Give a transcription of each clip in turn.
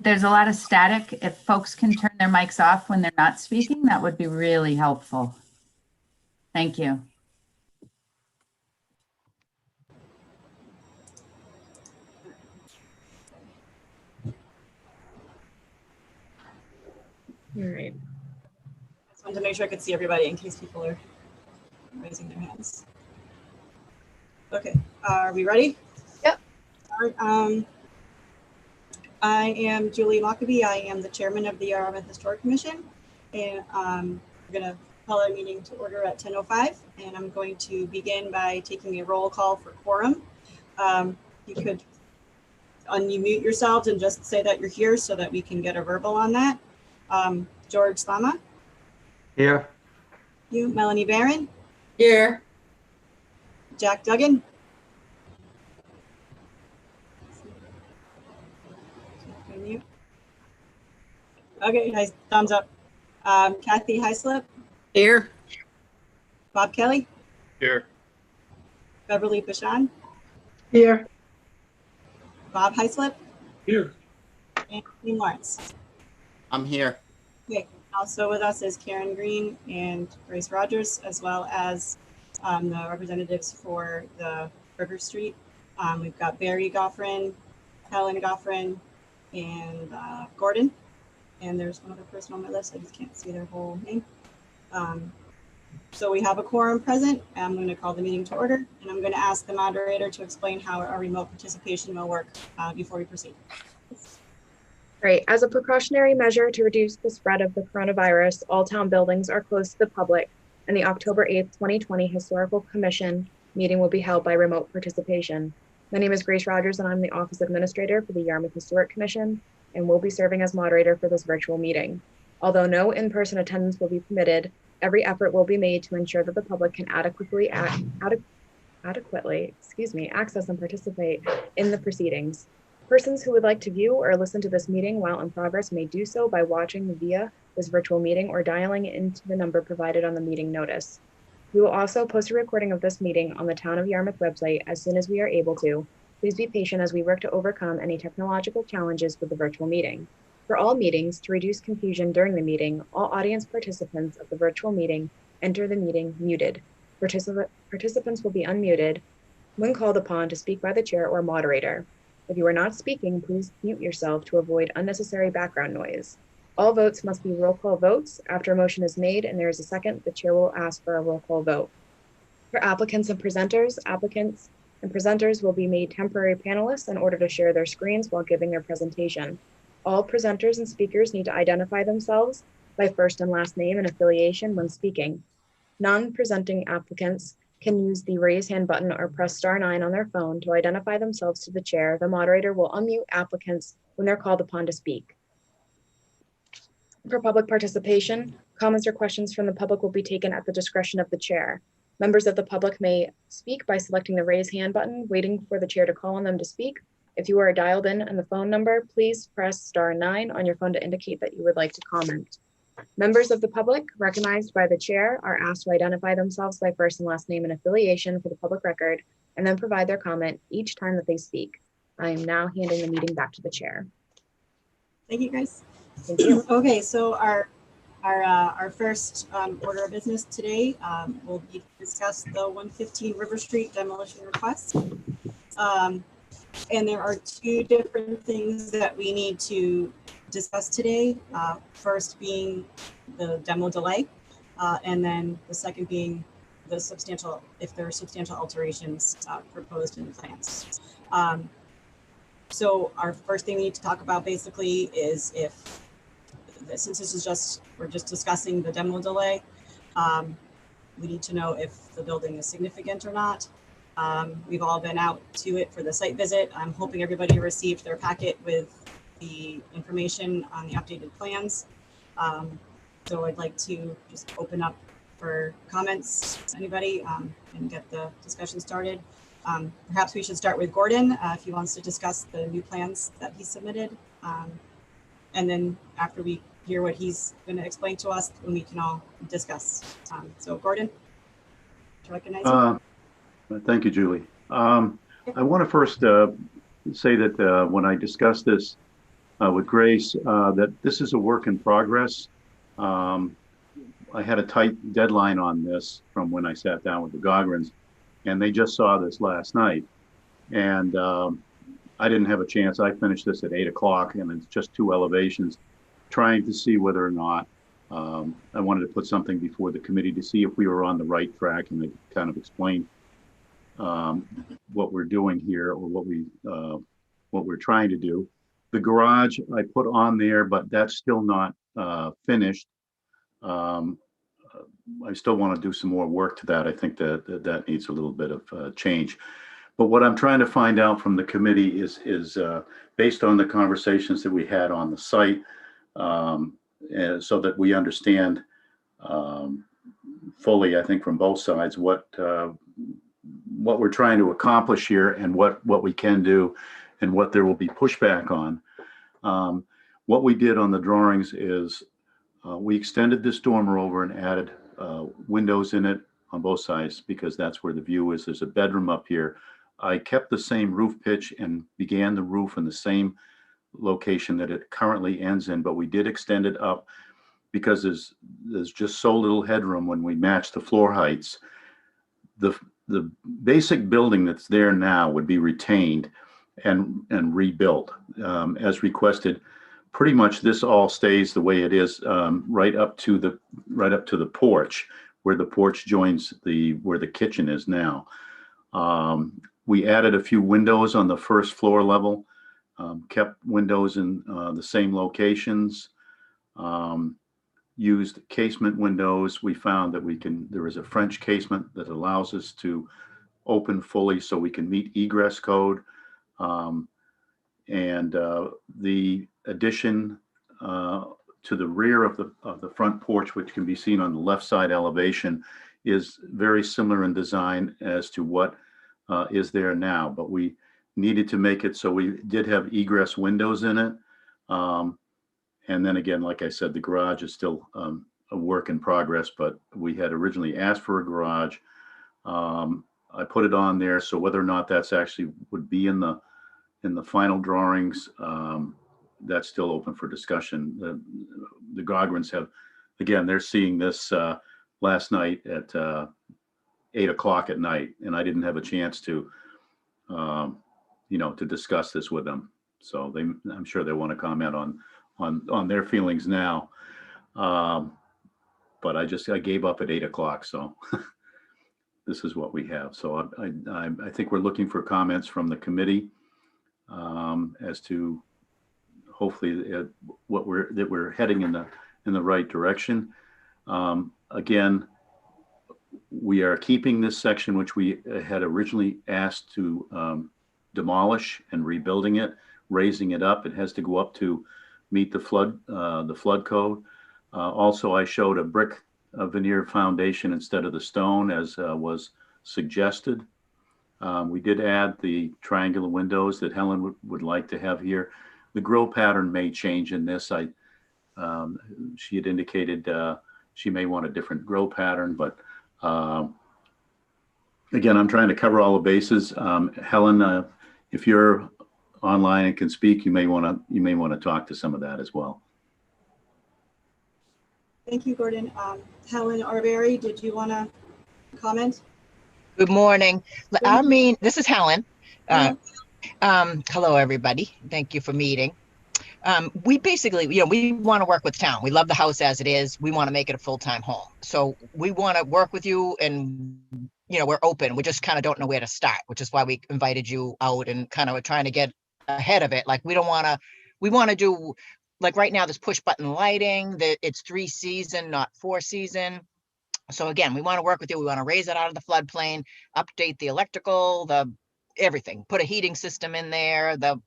there's a lot of static. If folks can turn their mics off when they're not speaking, that would be really helpful. Thank you. All right. I just wanted to make sure I could see everybody in case people are raising their hands. Okay, are we ready? Yep. All right, I am Julie Lockaby. I am the chairman of the Yarmouth Historic Commission, and we're going to call our meeting to order at 10:05, and I'm going to begin by taking a roll call for quorum. You could unmute yourselves and just say that you're here so that we can get a verbal on that. George Slama. Here. You, Melanie Barron. Here. Jack Duggan. Okay, nice, thumbs up. Kathy Heislip. Here. Bob Kelly. Here. Beverly Bashan. Here. Bob Heislip. Here. And Dean Lawrence. I'm here. Okay, also with us is Karen Green and Grace Rogers, as well as the representatives for the River Street. We've got Barry Goffrin, Helen Goffrin, and Gordon. And there's one other person on my list. I just can't see their whole name. So we have a quorum present. I'm going to call the meeting to order, and I'm going to ask the moderator to explain how our remote participation will work before we proceed. Right. As a precautionary measure to reduce the spread of the coronavirus, all town buildings are closed to the public, and the October 8th, 2020 Historical Commission meeting will be held by remote participation. My name is Grace Rogers, and I'm the Office Administrator for the Yarmouth Historic Commission, and will be serving as moderator for this virtual meeting. Although no in-person attendance will be permitted, every effort will be made to ensure that the public can adequately access and participate in the proceedings. Persons who would like to view or listen to this meeting while in progress may do so by watching via this virtual meeting or dialing into the number provided on the meeting notice. We will also post a recording of this meeting on the Town of Yarmouth website as soon as we are able to. Please be patient as we work to overcome any technological challenges with the virtual meeting. For all meetings, to reduce confusion during the meeting, all audience participants of the virtual meeting enter the meeting muted. Participants will be unmuted when called upon to speak by the chair or moderator. If you are not speaking, please mute yourself to avoid unnecessary background noise. All votes must be roll call votes. After a motion is made and there is a second, the chair will ask for a roll call vote. For applicants and presenters will be made temporary panelists in order to share their screens while giving their presentation. All presenters and speakers need to identify themselves by first and last name and affiliation when speaking. Non-presenting applicants can use the raise hand button or press *9 on their phone to identify themselves to the chair. The moderator will unmute applicants when they're called upon to speak. For public participation, comments or questions from the public will be taken at the discretion of the chair. Members of the public may speak by selecting the raise hand button, waiting for the chair to call on them to speak. If you are dialed in and the phone number, please press *9 on your phone to indicate that you would like to comment. Members of the public recognized by the chair are asked to identify themselves by first and last name and affiliation for the public record, and then provide their comment each time that they speak. I am now handing the meeting back to the chair. Thank you, Grace. Thank you. Okay, so our first order of business today will be to discuss the 115 River Street demolition request. And there are two different things that we need to discuss today. First being the demo delay, and then the second being the substantial, if there are substantial alterations proposed in the plans. So our first thing we need to talk about basically is if, since this is we're just discussing the demo delay, we need to know if the building is significant or not. We've all been out to it for the site visit. I'm hoping everybody received their packet with the information on the updated plans. So I'd like to just open up for comments, anybody, and get the discussion started. Perhaps we should start with Gordon if he wants to discuss the new plans that he submitted. And then after we hear what he's going to explain to us, then we can all discuss. So Gordon, to recognize you. Thank you, Julie. I want to first say that when I discussed this with Grace that this is a work in progress. Um, I had a tight deadline on this from when I sat down with the Gogrins, and they just saw this last night. And I didn't have a chance. I finished this at 8 o'clock, and it's just 2 elevations, trying to see whether or not I wanted to put something before the committee to see if we were on the right track, and they kind of explained what we're doing here, or what we're trying to do. The garage I put on there, but that's still not finished. Um, I still want to do some more work to that. I think that needs a little bit of change. But what I'm trying to find out from the committee is based on the conversations that we had on the site, so that we understand fully, I think, from both sides what we're trying to accomplish here, and what we can do, and what there will be pushback on. What we did on the drawings is we extended this dormer over and added windows in it on both sides, because that's where the view is. There's a bedroom up here. I kept the same roof pitch and began the roof in the same location that it currently ends in, but we did extend it up because there's just so little headroom when we match the floor heights. The basic building that's there now would be retained and rebuilt as requested. Pretty much this all stays the way it is, right up to the porch, where the porch joins where the kitchen is now. We added a few windows on the first floor level, kept windows in the same locations, used casement windows. We found that there is a French casement that allows us to open fully so we can meet egress code. And the addition to the rear of the front porch, which can be seen on the left side elevation, is very similar in design as to what is there now, but we needed to make it so we did have egress windows in it. And then again, like I said, the garage is still a work in progress, but we had originally asked for a garage. I put it on there, so whether or not that's actually would be in the final drawings, that's still open for discussion. The Gogrins have, again, they're seeing this last night at 8 o'clock at night, and I didn't have a chance to, to discuss this with them. So I'm sure they want to comment on their feelings now. But I gave up at 8 o'clock, so this is what we have. So I think we're looking for comments from the committee as to hopefully that we're heading in the right direction. Again, we are keeping this section, which we had originally asked to demolish, and rebuilding it, raising it up. It has to go up to meet the flood code. Also, I showed a brick veneer foundation instead of the stone, as was suggested. We did add the triangular windows that Helen would like to have here. The grill pattern may change in this. She had indicated she may want a different grill pattern, but again, I'm trying to cover all the bases. Helen, if you're online and can speak, you may want to talk to some of that as well. Thank you, Gordon. Helen Arbery, did you want to comment? Good morning. This is Helen. Hello, everybody. Thank you for meeting. We basically, we want to work with town. We love the house as it is. We want to make it a full-time home. So we want to work with you, and, we're open. We just kind of don't know where to start, which is why we invited you out and kind of trying to get ahead of it. Like, we want to do, like right now, this push button lighting, that it's 3-season, not 4-season. So again, we want to work with you. We want to raise it out of the floodplain, update the electrical, everything, put a heating system in there, the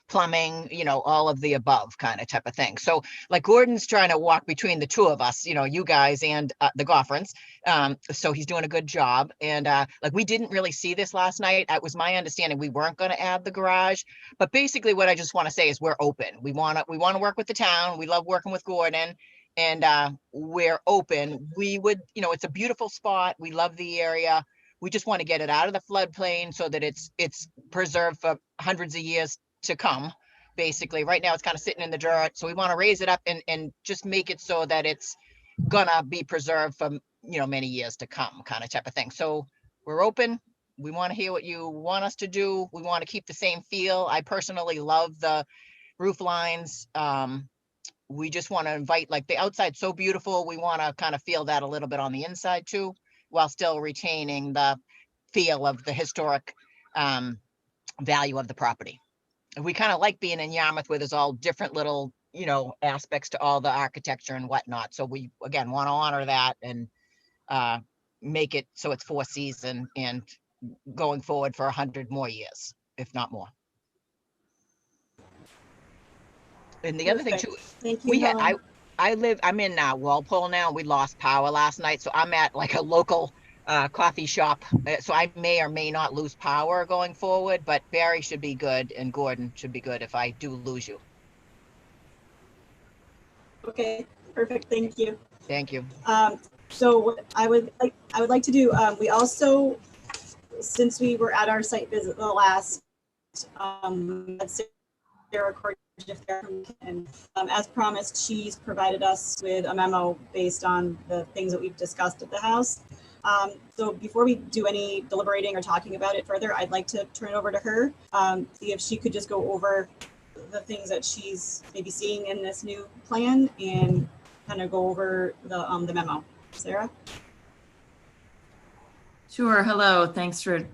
plumbing, all of the above kind of type of thing. So like Gordon's trying to walk between the two of us, you guys and the Goffrins. So he's doing a good job. And like, we didn't really see this last night. It was my understanding we weren't going to add the garage, but basically what I just want to say is we're open. We want to work with the town. We love working with Gordon, and we're open. We would, it's a beautiful spot. We love the area. We just want to get it out of the floodplain so that it's preserved for hundreds of years to come, basically. Right now, it's kind of sitting in the dirt. So we want to raise it up and just make it so that it's gonna be preserved for, you know, many years to come, kind of type of thing. So we're open. We want to hear what you want us to do. We want to keep the same feel. I personally love the roof lines. We just want to invite, like, the outside so beautiful. We want to kind of feel that a little bit on the inside too, while still retaining the feel of the historic value of the property. And we kind of like being in Yarmouth where there's all different little, you know, aspects to all the architecture and whatnot. So we, again, want to honor that and make it so it's 4 season and going forward for 100 more years, if not more. And the other thing too, Thank you. we had, I'm in Walpole now. We lost power last night. So I'm at like a local coffee shop. So I may or may not lose power going forward, but Barry should be good and Gordon should be good if I do lose you. Okay, perfect. Thank you. Thank you. So what I would like to do, we also, since we were at our site visit the last, Sarah Cordiff there, and as promised, she's provided us with a memo based on the things that we've discussed at the house. So before we do any deliberating or talking about it further, I'd like to turn it over to her, see if she could just go over the things that she's maybe seeing in this new plan and kind of go over the memo. Sarah? Sure. Hello. Thanks for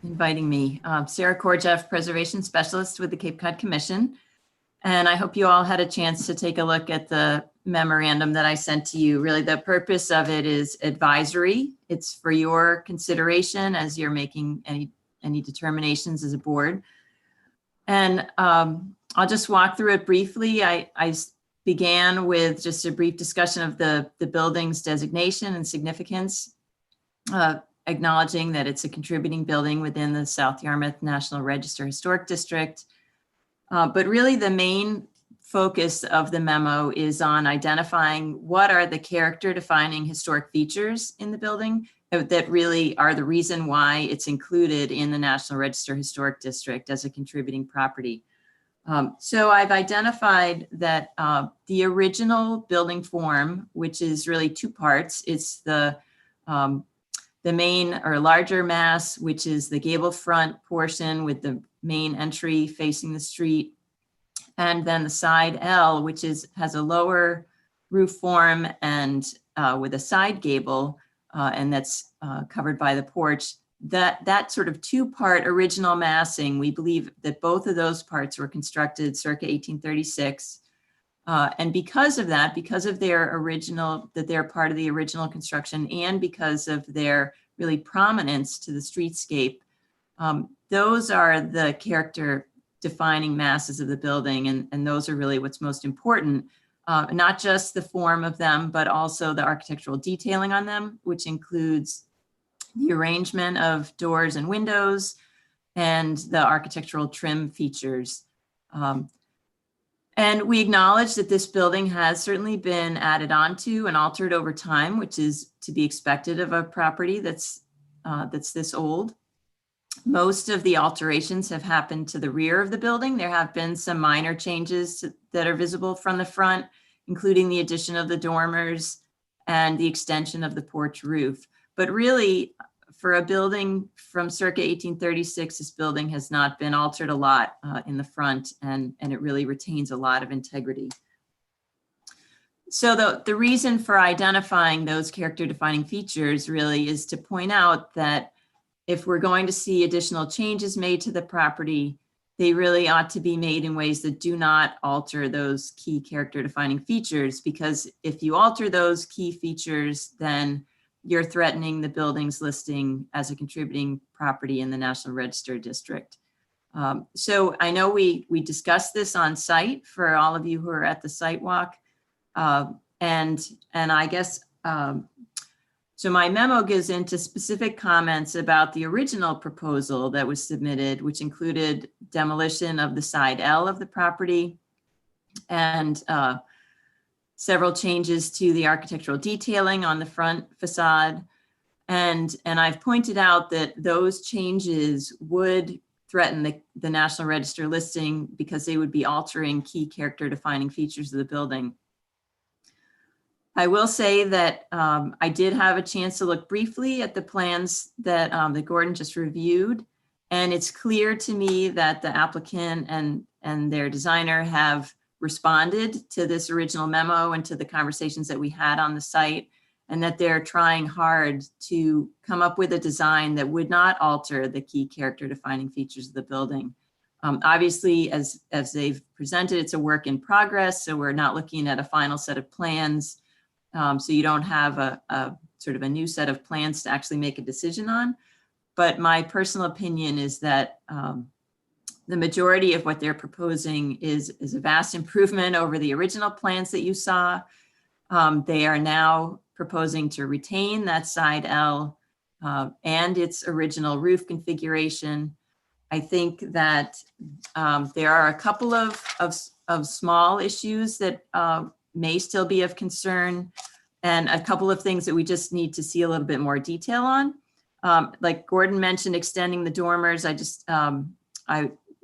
inviting me. Sarah Korjeff, Preservation Specialist with the Cape Cod Commission. And I hope you all had a chance to take a look at the memorandum that I sent to you. Really, the purpose of it is advisory. It's for your consideration as you're making any determinations as a board. And I'll just walk through it briefly. I began with just a brief discussion of the building's designation and significance, acknowledging that it's a contributing building within the South Yarmouth National Register Historic District. But really the main focus of the memo is on identifying what are the character defining historic features in the building that really are the reason why it's included in the National Register Historic District as a contributing property. So I've identified that the original building form, which is really 2 parts, it's the main or larger mass, which is the gable front portion with the main entry facing the street, and then the side L, which has a lower roof form and with a side gable, and that's covered by the porch. That sort of 2-part original massing, we believe that both of those parts were constructed circa 1836. And because of that, because of their original, that they're part of the original construction, and because of their really prominence to the streetscape, those are the character defining masses of the building. And those are really what's most important, not just the form of them, but also the architectural detailing on them, which includes the arrangement of doors and windows and the architectural trim features. And we acknowledge that this building has certainly been added onto and altered over time, which is to be expected of a property that's this old. Most of the alterations have happened to the rear of the building. There have been some minor changes that are visible from the front, including the addition of the dormers and the extension of the porch roof. But really, for a building from circa 1836, this building has not been altered a lot in the front, and it really retains a lot of integrity. So the reason for identifying those character defining features really is to point out that if we're going to see additional changes made to the property, they really ought to be made in ways that do not alter those key character defining features, because if you alter those key features, then you're threatening the building's listing as a contributing property in the National Register District. So I know we discussed this on site for all of you who are at the site walk. And I guess, so my memo gives into specific comments about the original proposal that was submitted, which included demolition of the side L of the property and several changes to the architectural detailing on the front facade. And I've pointed out that those changes would threaten the National Register listing because they would be altering key character defining features of the building. I will say that I did have a chance to look briefly at the plans that, that Gordon just reviewed. And it's clear to me that the applicant and their designer have responded to this original memo and to the conversations that we had on the site, and that they're trying hard to come up with a design that would not alter the key character defining features of the building. Obviously, as they've presented, it's a work in progress, so we're not looking at a final set of plans. So you don't have a sort of a new set of plans to actually make a decision on. But my personal opinion is that the majority of what they're proposing is a vast improvement over the original plans that you saw. They are now proposing to retain that side L and its original roof configuration. I think that there are a couple of small issues that may still be of concern, and a couple of things that we just need to see a little bit more detail on. Like Gordon mentioned, extending the dormers. It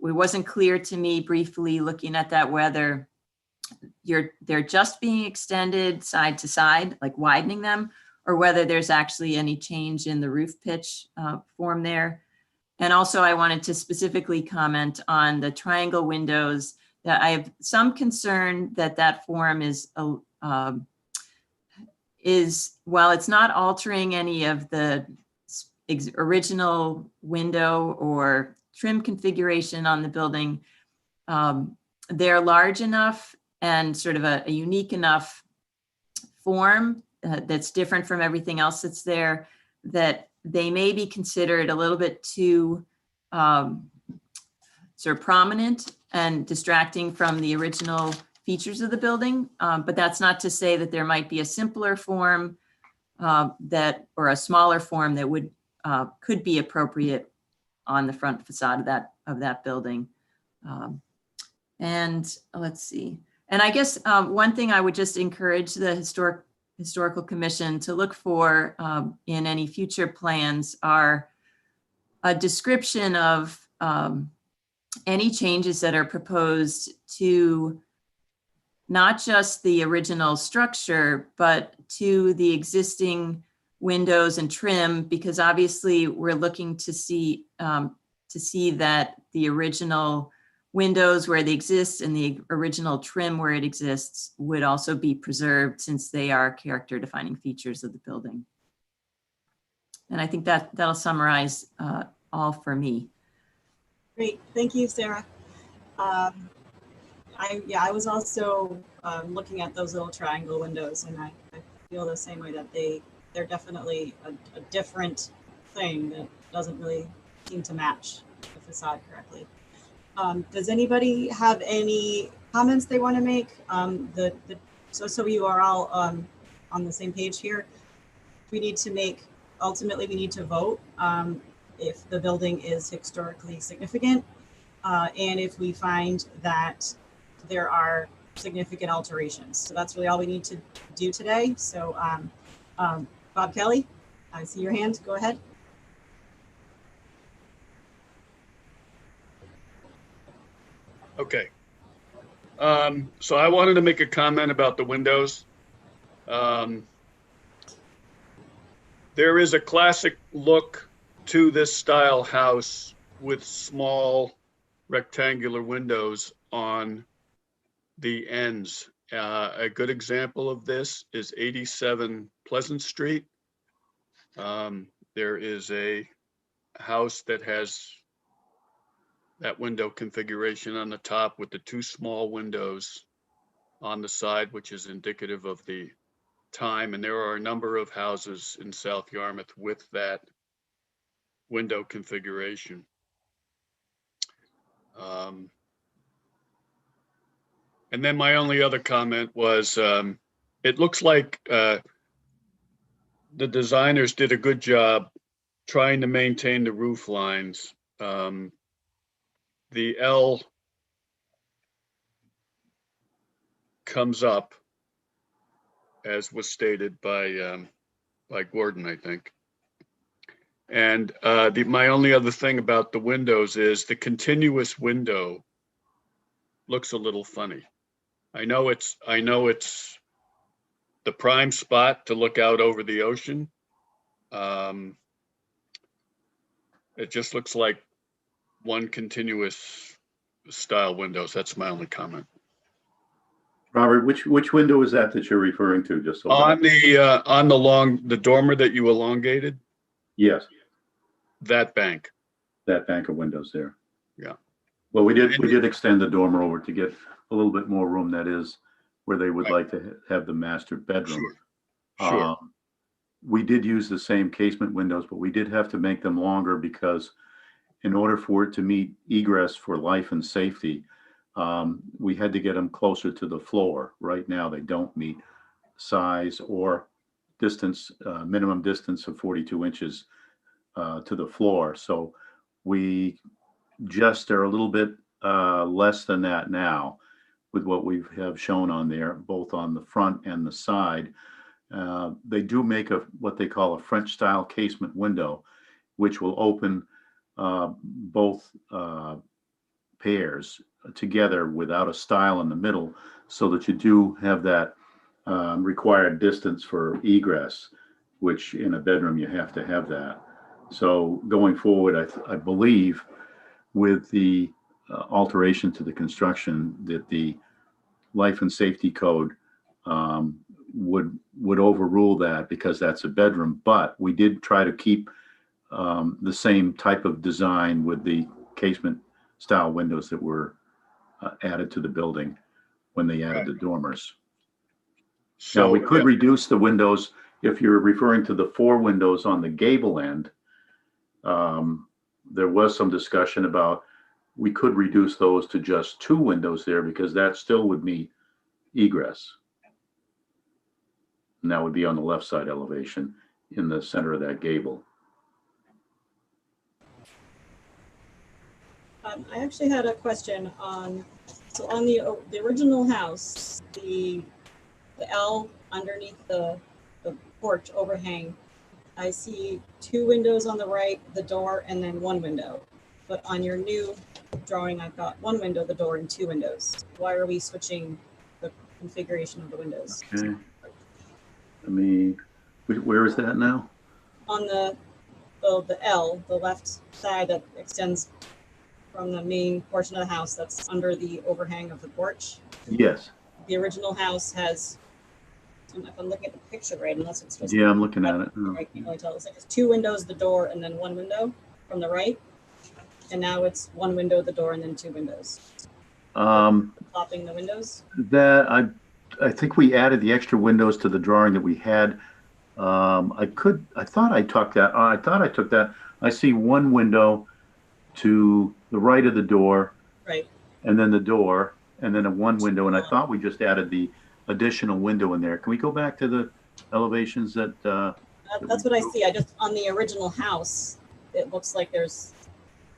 wasn't clear to me briefly looking at that whether they're just being extended side to side, like widening them, or whether there's actually any change in the roof pitch form there. And also I wanted to specifically comment on the triangle windows, that I have some concern that that form is, while it's not altering any of the original window or trim configuration on the building, they're large enough and sort of a unique enough form that's different from everything else that's there, that they may be considered a little bit too sort of prominent and distracting from the original features of the building. But that's not to say that there might be a simpler form or a smaller form that would could be appropriate on the front facade of that building. And let's see. And I guess one thing I would just encourage the Historical Commission to look for in any future plans are a description of any changes that are proposed to not just the original structure, but to the existing windows and trim, because obviously we're looking to see that the original windows where they exist and the original trim where it exists would also be preserved, since they are character defining features of the building. And I think that'll summarize all for me. Great, thank you, Sarah. I was also looking at those little triangle windows, and I feel the same way, that they're definitely a different thing that doesn't really seem to match the facade correctly. Does anybody have any comments they want to make? So you are all on the same page here. Ultimately we need to vote if the building is historically significant, and if we find that there are significant alterations. So that's really all we need to do today. So Bob Kelly, I see your hand, go ahead. Okay. So I wanted to make a comment about the windows. There is a classic look to this style house with small rectangular windows on the ends. A good example of this is 87 Pleasant Street. There is a house that has that window configuration on the top with the two small windows on the side, which is indicative of the time. And there are a number of houses in South Yarmouth with that window configuration. And then my only other comment was, it looks like the designers did a good job trying to maintain the roof lines. The L comes up, as was stated by Gordon, I think. And my only other thing about the windows is the continuous window looks a little funny. I know it's the prime spot to look out over the ocean. It just looks like one continuous style windows. That's my only comment. Robert, which window is that you're referring to? Just so On the dormer that you elongated, yes, that bank. that bank of windows there. Yeah. Well, we did extend the dormer over to get a little bit more room. That is where they would Right. like to have the master bedroom. Sure. We did use the same casement windows, but we did have to make them longer because in order for it to meet egress for life and safety, we had to get them closer to the floor. Right now, they don't meet size or distance, minimum distance of 42 inches to the floor. So we just are a little bit less than that now with what we have shown on there, both on the front and the side. They do make what they call a French style casement window, which will open both pairs together without a stile in the middle, so that you do have that required distance for egress, which in a bedroom you have to have that. So going forward, I believe with the alteration to the construction that the life and safety code would overrule that because that's a bedroom. But we did try to keep the same type of design with the casement style windows that were added to the building when they added the dormers. So Now we could reduce the windows if you're referring to the 4 windows on the gable end. There was some discussion about we could reduce those to just 2 windows there because that still would meet egress. And that would be on the left side elevation in the center of that gable. I actually had a question on the original house, the L underneath the porch overhang. I see 2 windows on the right, the door, and then 1 window. But on your new drawing, I've got 1 window, the door, and 2 windows. Why are we switching the configuration of the windows? Okay. Where is that now? On the L, the left side that extends from the main portion of the house that's under the overhang of the porch. Yes. The original house has, if I'm looking at the picture right, unless it's just. Yeah, I'm looking at it. I can't really tell. It's like it's 2 windows, the door, and then 1 window from the right. And now it's 1 window, the door, and then 2 windows. Plopping the windows. That I think we added the extra windows to the drawing that we had. I thought I took that. I see 1 window to the right of the door. Right. And then the door, and then 1 window. And I thought we just added the additional window in there. Can we go back to the elevations that? That's what I see. I just, on the original house, it looks like there's,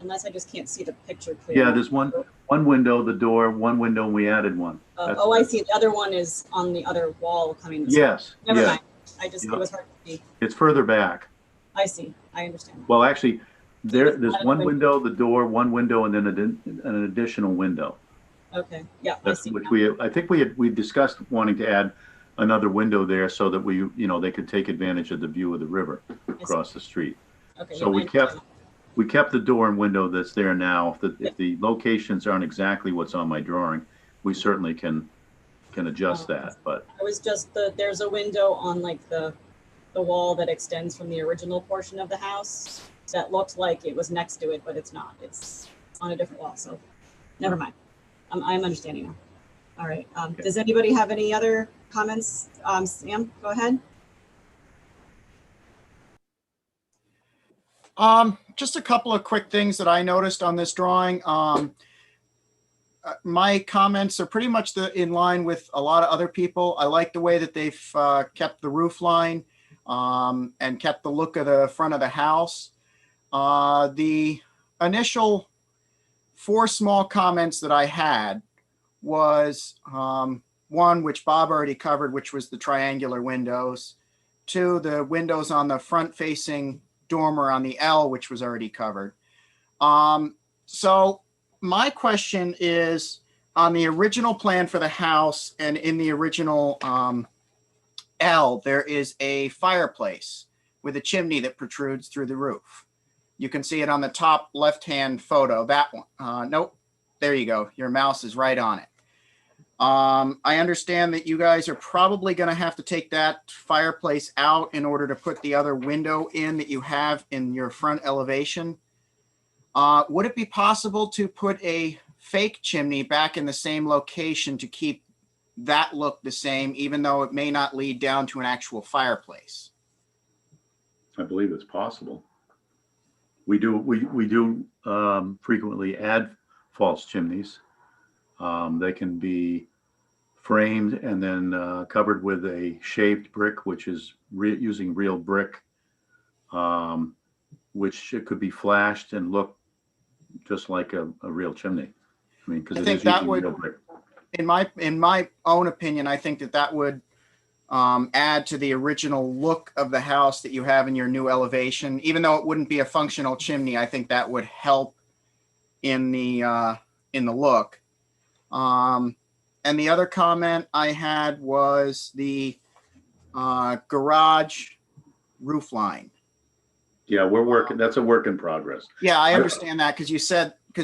unless I just can't see the picture clearly. Yeah, there's one window, the door, 1 window, and we added 1. I see. The other one is on the other wall coming this way. Yes. Never yes. mind. It was hard to see. It's further back. I see. I understand. Well, actually, there's added 1 window. window, the door, 1 window, and then an additional window. Okay. Yeah. That's which I think we discussed wanting to add another window there so that they could take advantage of the view of the river across the street. Okay. So we kept the door and window that's there now. If the locations aren't exactly what's on my drawing, we certainly can adjust that. But it was just there's a window on like the wall that extends from the original portion of the house that looked like it was next to it, but it's not. It's on a different wall. So never mind. I'm understanding now. All right. Okay. Does anybody have any other comments? Sam, go ahead. Just a couple of quick things that I noticed on this drawing. My comments are pretty much in line with a lot of other people. I like the way that they've kept the roof line and kept the look of the front of the house. The initial 4 small comments that I had was 1, which Bob already covered, which was the triangular windows. 2, the windows on the front facing dormer on the L, which was already covered. So my question is, on the original plan for the house and in the original L, there is a fireplace with a chimney that protrudes through the roof. You can see it on the top left-hand photo, that one. Nope, there you go. Your mouse is right on it. I understand that you guys are probably going to have to take that fireplace out in order to put the other window in that you have in your front elevation. Would it be possible to put a fake chimney back in the same location to keep that look the same, even though it may not lead down to an actual fireplace? I believe it's possible. We do frequently add false chimneys. They can be framed and then covered with a shaved brick, which is using real brick, which it could be flashed and look just like a real chimney. I mean, because I it think is that using would, real brick. in my own opinion, I think that would add to the original look of the house that you have in your new elevation. Even though it wouldn't be a functional chimney, I think that would help in the look. And the other comment I had was the garage roof line. Yeah, we're working. That's a work in progress. Yeah, I understand that because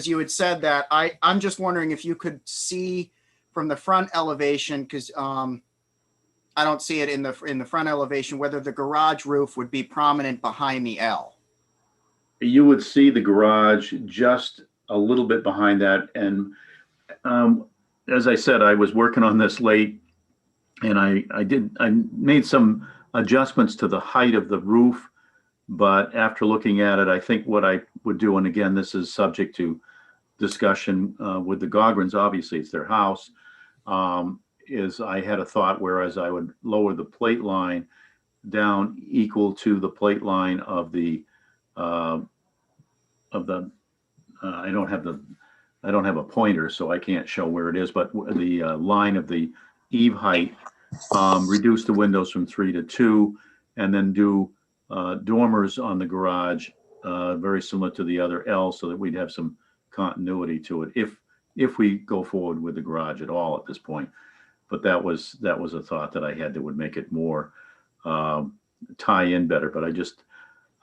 you had said that. I'm just wondering if you could see from the front elevation, because I don't see it in the front elevation, whether the garage roof would be prominent behind the L. You would see the garage just a little bit behind that. And as I said, I was working on this late, and I made some adjustments to the height of the roof. But after looking at it, I think what I would do, and again, this is subject to discussion with the Gogrins, obviously it's their house, is I had a thought, whereas I would lower the plate line down equal to the plate line of the I don't have a pointer, so I can't show where it is, but the line of the eave height, reduce the windows from 3 to 2, and then do dormers on the garage, very similar to the other L, so that we'd have some continuity to it if we go forward with the garage at all at this point. But that was a thought that I had that would make it more tie in better. But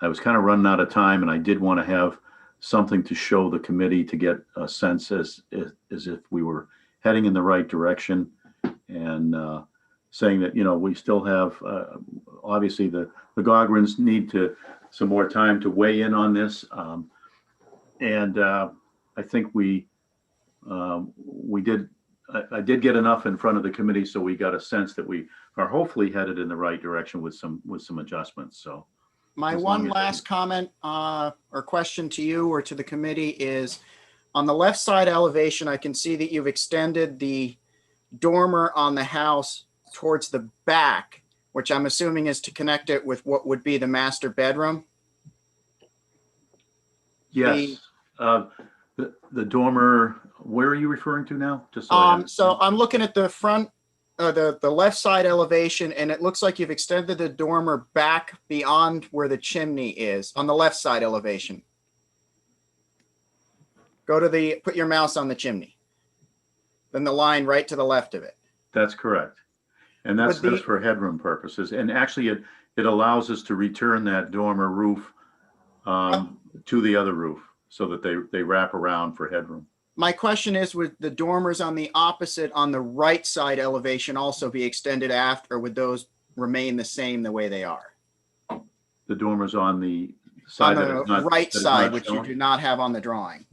I was kind of running out of time, and I did want to have something to show the committee to get a sense as if we were heading in the right direction, and saying that, we still have, obviously the Gogrins need some more time to weigh in on this. And I think I did get enough in front of the committee, so we got a sense that we are hopefully headed in the right direction with some adjustments. So My one last comment or question to you or to the committee is, on the left side elevation, I can see that you've extended the dormer on the house towards the back, which I'm assuming is to connect it with what would be the master bedroom. yes, the dormer. Where are you referring to now? Just so so I'm looking at the front, the left side elevation, and it looks like you've extended the dormer back beyond where the chimney is on the left side elevation. Put your mouse on the chimney. Then the line right to the left of it. That's correct. And that's for headroom purposes. And actually it allows us to return that dormer roof to the other roof so that they wrap around for headroom. My question is, would the dormers on the right side elevation also be extended after, or would those remain the same the way they are? The dormers on the side on the right side, which you do not have on the drawing.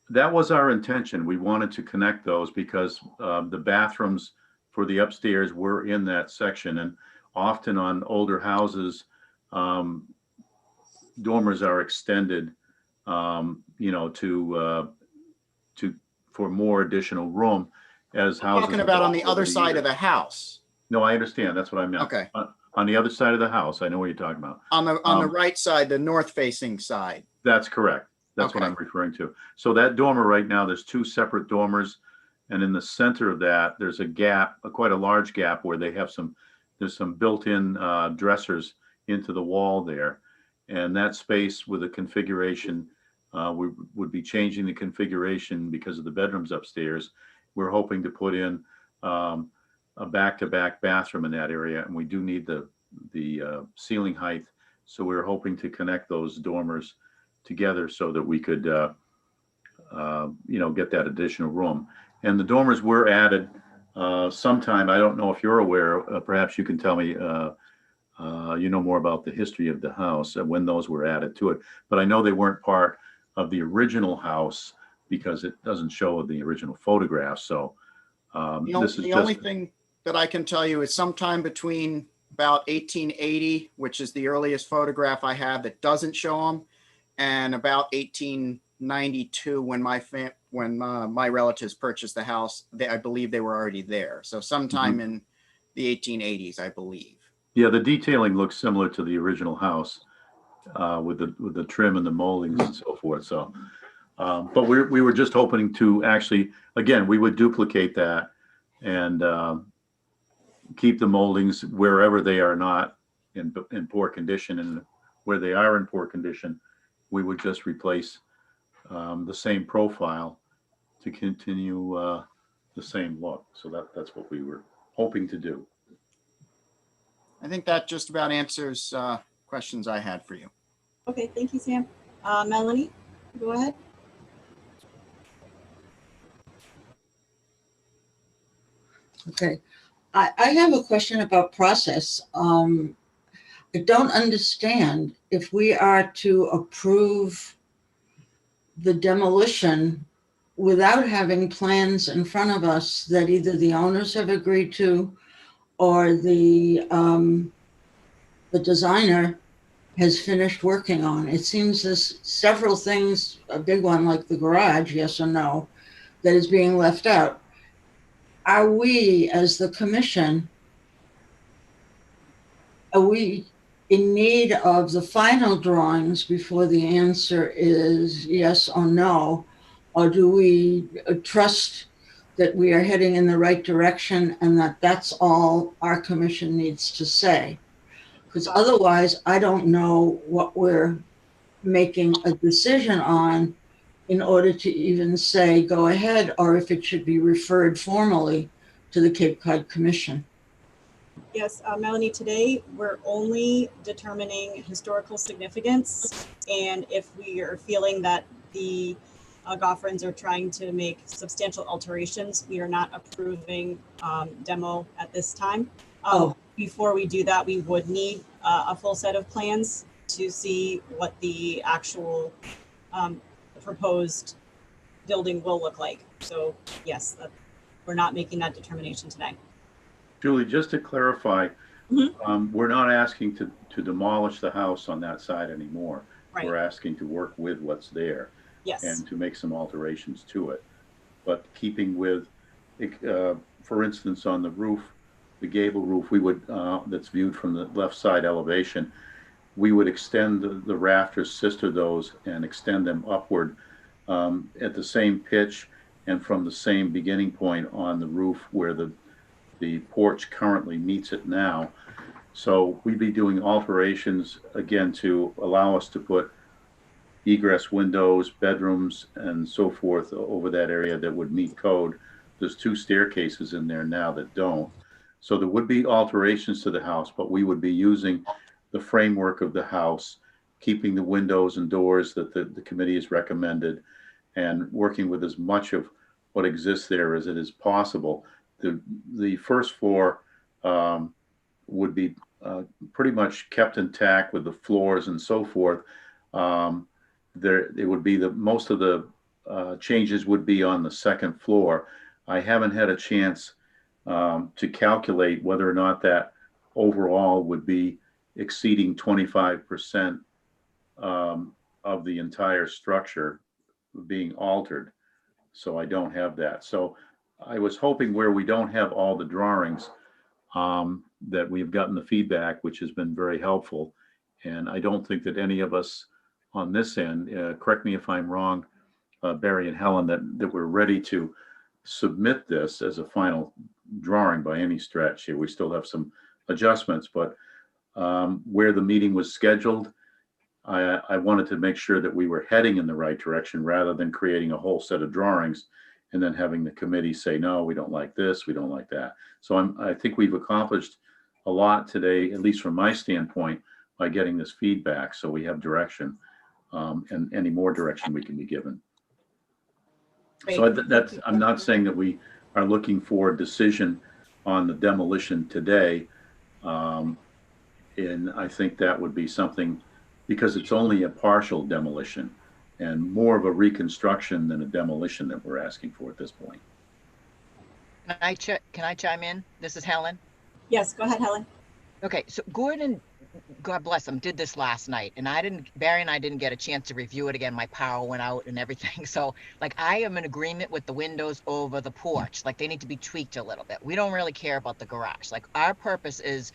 That was our intention. We wanted to connect those because the bathrooms for the upstairs were in that section, and often on older houses, dormers are extended, for more additional room as houses. Talking about on the other side of the house. No, I understand. That's what I meant. Okay. On the other side of the house, I know what you're talking about. On the right side, the north-facing side. That's correct. That's what I'm referring to. So that dormer right now, there's 2 separate dormers, and in the center of that, there's a gap, quite a large gap, where they have there's some built-in dressers into the wall there. And that space with a configuration, we would be changing the configuration because of the bedrooms upstairs. We're hoping to put in a back-to-back bathroom in that area, and we do need the ceiling height. So we're hoping to connect those dormers together so that we could, get that additional room. And the dormers were added sometime. I don't know if you're aware. Perhaps you can tell me. You know more about the history of the house and when those were added to it. But I know they weren't part of the original house because it doesn't show the original photograph. So The only thing that I can tell you is sometime between about 1880, which is the earliest photograph I have that doesn't show them, and about 1892 when my relatives purchased the house. I believe they were already there. So sometime in the 1880s, I believe. Yeah, the detailing looks similar to the original house with the trim and the moldings and so forth. So, but we were just hoping to actually, again, we would duplicate that and keep the moldings wherever they are not in poor condition, and where they are in poor condition, we would just replace the same profile to continue the same look. So that's what we were hoping to do. I think that just about answers questions I had for you. Okay, thank you, Sam. Melanie, go ahead. Okay, I have a question about process. I don't understand if we are to approve the demolition without having plans in front of us that either the owners have agreed to or the designer has finished working on. It seems there's several things, a big one like the garage, yes or no, that is being left out. Are we, as the commission, are we in need of the final drawings before the answer is yes or no? Or do we trust that we are heading in the right direction and that that's all our commission needs to say? Because otherwise, I don't know what we're making a decision on in order to even say go ahead, or if it should be referred formally to the Cape Cod Commission. Yes, Melanie, today we're only determining historical significance. And if we are feeling that the Goffrins are trying to make substantial alterations, we are not approving demo at this time. Before we do that, we would need a full set of plans to see what the actual proposed building will look like. So yes, we're not making that determination today. Julie, just to clarify, we're not asking to demolish the house on that side anymore. Right. We're asking to work with what's there. Yes. And to make some alterations to it. But keeping with, for instance, on the roof, the gable roof, we would, that's viewed from the left side elevation, we would extend the rafters, sister those, and extend them upward at the same pitch and from the same beginning point on the roof where the porch currently meets it now. So we'd be doing alterations again to allow us to put egress windows, bedrooms, and so forth over that area that would meet code. There's 2 staircases in there now that don't. So there would be alterations to the house, but we would be using the framework of the house, keeping the windows and doors that the committee has recommended, and working with as much of what exists there as it is possible. The first floor would be pretty much kept intact with the floors and so forth. It would be most of the changes would be on the second floor. I haven't had a chance to calculate whether or not that overall would be exceeding 25% of the entire structure being altered. So I don't have that. So I was hoping where we don't have all the drawings that we've gotten the feedback, which has been very helpful. And I don't think that any of us on this end, correct me if I'm wrong, Barry and Helen, that we're ready to submit this as a final drawing by any stretch here. We still have some adjustments, but where the meeting was scheduled, I wanted to make sure that we were heading in the right direction rather than creating a whole set of drawings and then having the committee say, no, we don't like this, we don't like that. So I think we've accomplished a lot today, at least from my standpoint, by getting this feedback. So we have direction, and any more direction we can be given. So that's, I'm not saying that we are looking for a decision on the demolition today. And I think that would be something, because it's only a partial demolition and more of a reconstruction than a demolition that we're asking for at this point. Can I chime in? This is Helen. Yes, go ahead, Helen. Okay, so Gordon, God bless him, did this last night, and Barry and I didn't get a chance to review it again. My power went out and everything. So like, I am in agreement with the windows over the porch. Like, they need to be tweaked a little bit. We don't really care about the garage. Like, our purpose is,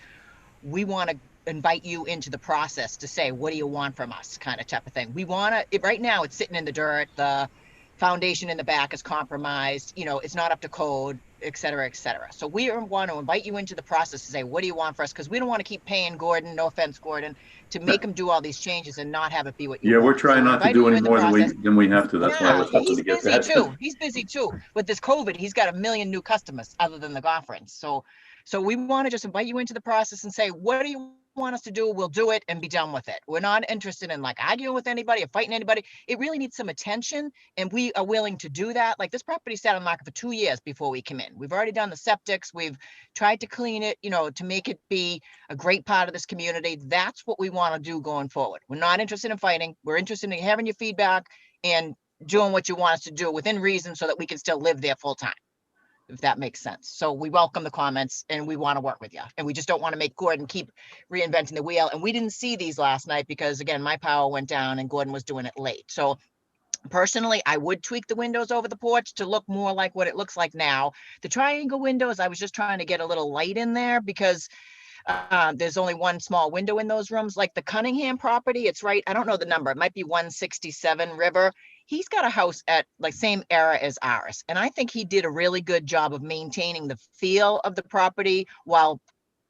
we want to invite you into the process to say, what do you want from us, kind of type of thing. We want to, right now it's sitting in the dirt, the foundation in the back is compromised, you know, it's not up to code, et cetera, et cetera. So we want to invite you into the process to say, what do you want for us? Because we don't want to keep paying Gordon, no offense, Gordon, to make him do all these changes and not have it be what you want. We're trying not to do any more than we have to. That's why I was hoping to get that. He's busy too. With this COVID, he's got 1 million new customers other than the conference. So we want to just invite you into the process and say, what do you want us to do? We'll do it and be done with it. We're not interested in like arguing with anybody or fighting anybody. It really needs some attention, and we are willing to do that. Like, this property sat on the market for 2 years before we came in. We've already done the septics. We've tried to clean it, you know, to make it be a great part of this community. That's what we want to do going forward. We're not interested in fighting. We're interested in having your feedback and doing what you want us to do within reason so that we can still live there full time, if that makes sense. So we welcome the comments and we want to work with you. And we just don't want to make Gordon keep reinventing the wheel. And we didn't see these last night because, again, my power went down and Gordon was doing it late. So personally, I would tweak the windows over the porch to look more like what it looks like now. The triangle windows, I was just trying to get a little light in there because there's only one small window in those rooms. Like the Cunningham property, it's right, I don't know the number, it might be 167 River. He's got a house at like same era as ours. And I think he did a really good job of maintaining the feel of the property while,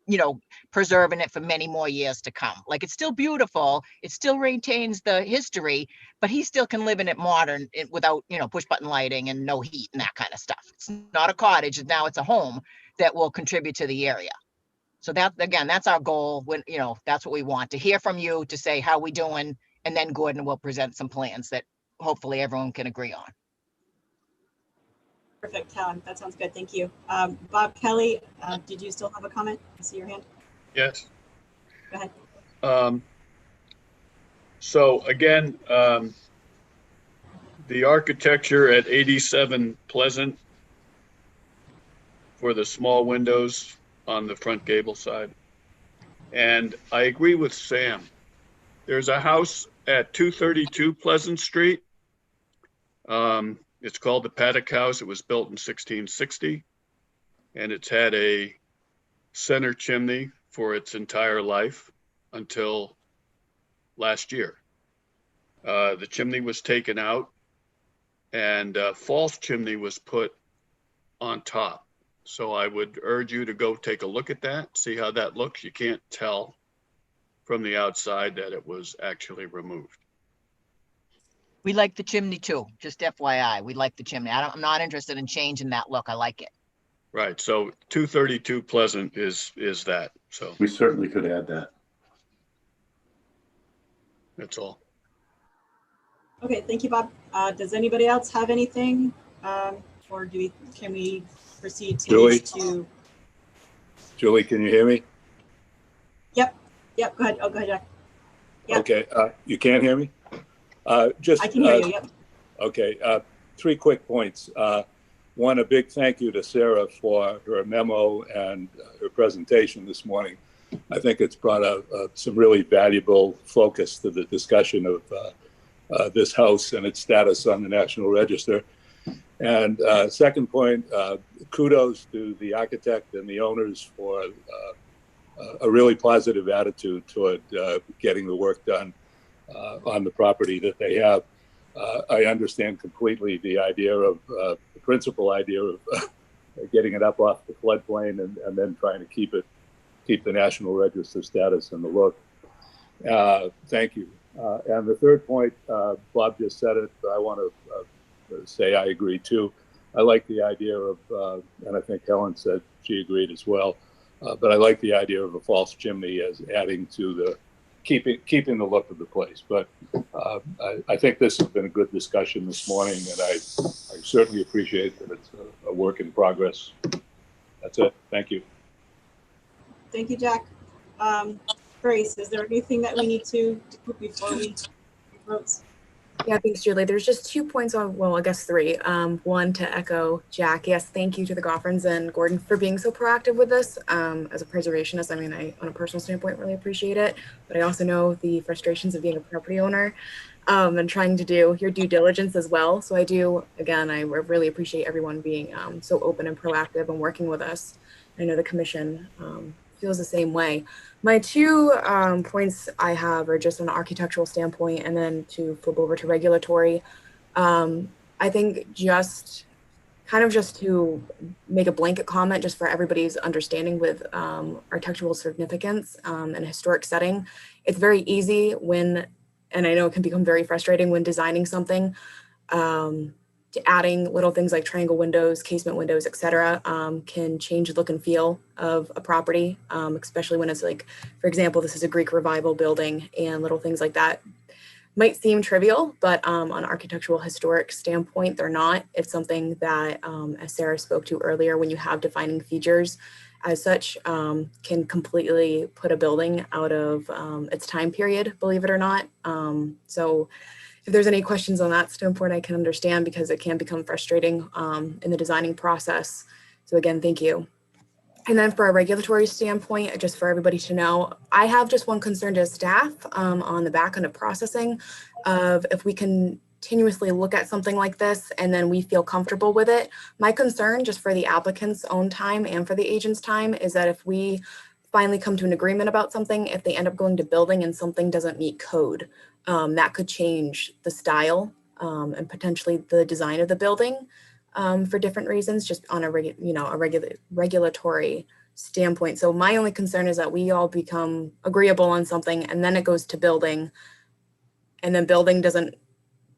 you know, preserving it for many more years to come. Like, it's still beautiful. It still retains the history, but he still can live in it modern without, you know, push button lighting and no heat and that kind of stuff. It's not a cottage. Now it's a home that will contribute to the area. So that, again, that's our goal. When, you know, that's what we want to hear from you, to say, how we doing? And then Gordon will present some plans that hopefully everyone can agree on. Perfect, Helen. That sounds good. Thank you. Bob Kelly, did you still have a comment? I see your hand. Yes. Go ahead. So again, the architecture at 87 Pleasant for the small windows on the front gable side. And I agree with Sam. There's a house at 232 Pleasant Street. It's called the Paddock House. It was built in 1660, and it's had a center chimney for its entire life until last year. The chimney was taken out and a false chimney was put on top. So I would urge you to go take a look at that, see how that looks. You can't tell from the outside that it was actually removed. We like the chimney too, just FYI. We like the chimney. I'm not interested in changing that look. I like it. Right. So 232 Pleasant is that. So We certainly could add that. that's all. Okay, thank you, Bob. Does anybody else have anything? Or can we proceed to Julie? Julie, can you hear me? Yep, go ahead. Oh, go ahead, Jack. Yep. Okay, you can't hear me? I can hear you, yep. Okay, 3 quick points. One, a big thank you to Sarah for her memo and her presentation this morning. I think it's brought some really valuable focus to the discussion of this house and its status on the National Register. And second point, kudos to the architect and the owners for a really positive attitude toward getting the work done on the property that they have. I understand completely the idea of the principal idea of getting it up off the floodplain and then trying to keep the National Register status and the look. Thank you. And the third point, Bob just said it, but I want to say I agree too. I like the idea of, and I think Helen said she agreed as well, but I like the idea of a false chimney as adding to the keeping the look of the place. But I think this has been a good discussion this morning, and I certainly appreciate that it's a work in progress. That's it. Thank you. Thank you, Jack. Grace, is there anything that we need to put before we vote? Yeah, thanks, Julie. There's just 2 points on, well, I guess 3. One, to echo Jack. Yes, thank you to the Goffrins and Gordon for being so proactive with this. As a preservationist, I mean, I, on a personal standpoint, really appreciate it. But I also know the frustrations of being a property owner and trying to do your due diligence as well. So I do, again, I really appreciate everyone being so open and proactive and working with us. I know the commission feels the same way. My 2 points I have are just on an architectural standpoint, and then to flip over to regulatory. I think just to make a blanket comment just for everybody's understanding with architectural significance and a historic setting. It's very easy when, and I know it can become very frustrating when designing something, to adding little things like triangle windows, casement windows, etc., can change the look and feel of a property, especially when it's like, for example, this is a Greek revival building, and little things like that might seem trivial, but on an architectural historic standpoint, they're not. It's something that, as Sarah spoke to earlier, when you have defining features as such, can completely put a building out of its time period, believe it or not. So if there's any questions on that standpoint, I can understand, because it can become frustrating in the designing process. So again, thank you. And then for a regulatory standpoint, just for everybody to know, I have just one concern to staff on the back end of processing of if we continuously look at something like this and then we feel comfortable with it. My concern, just for the applicant's own time and for the agent's time, is that if we finally come to an agreement about something, if they end up going to building and something doesn't meet code, that could change the style and potentially the design of the building for different reasons, just on a regulatory standpoint. So my only concern is that we all become agreeable on something, and then it goes to building, and then building doesn't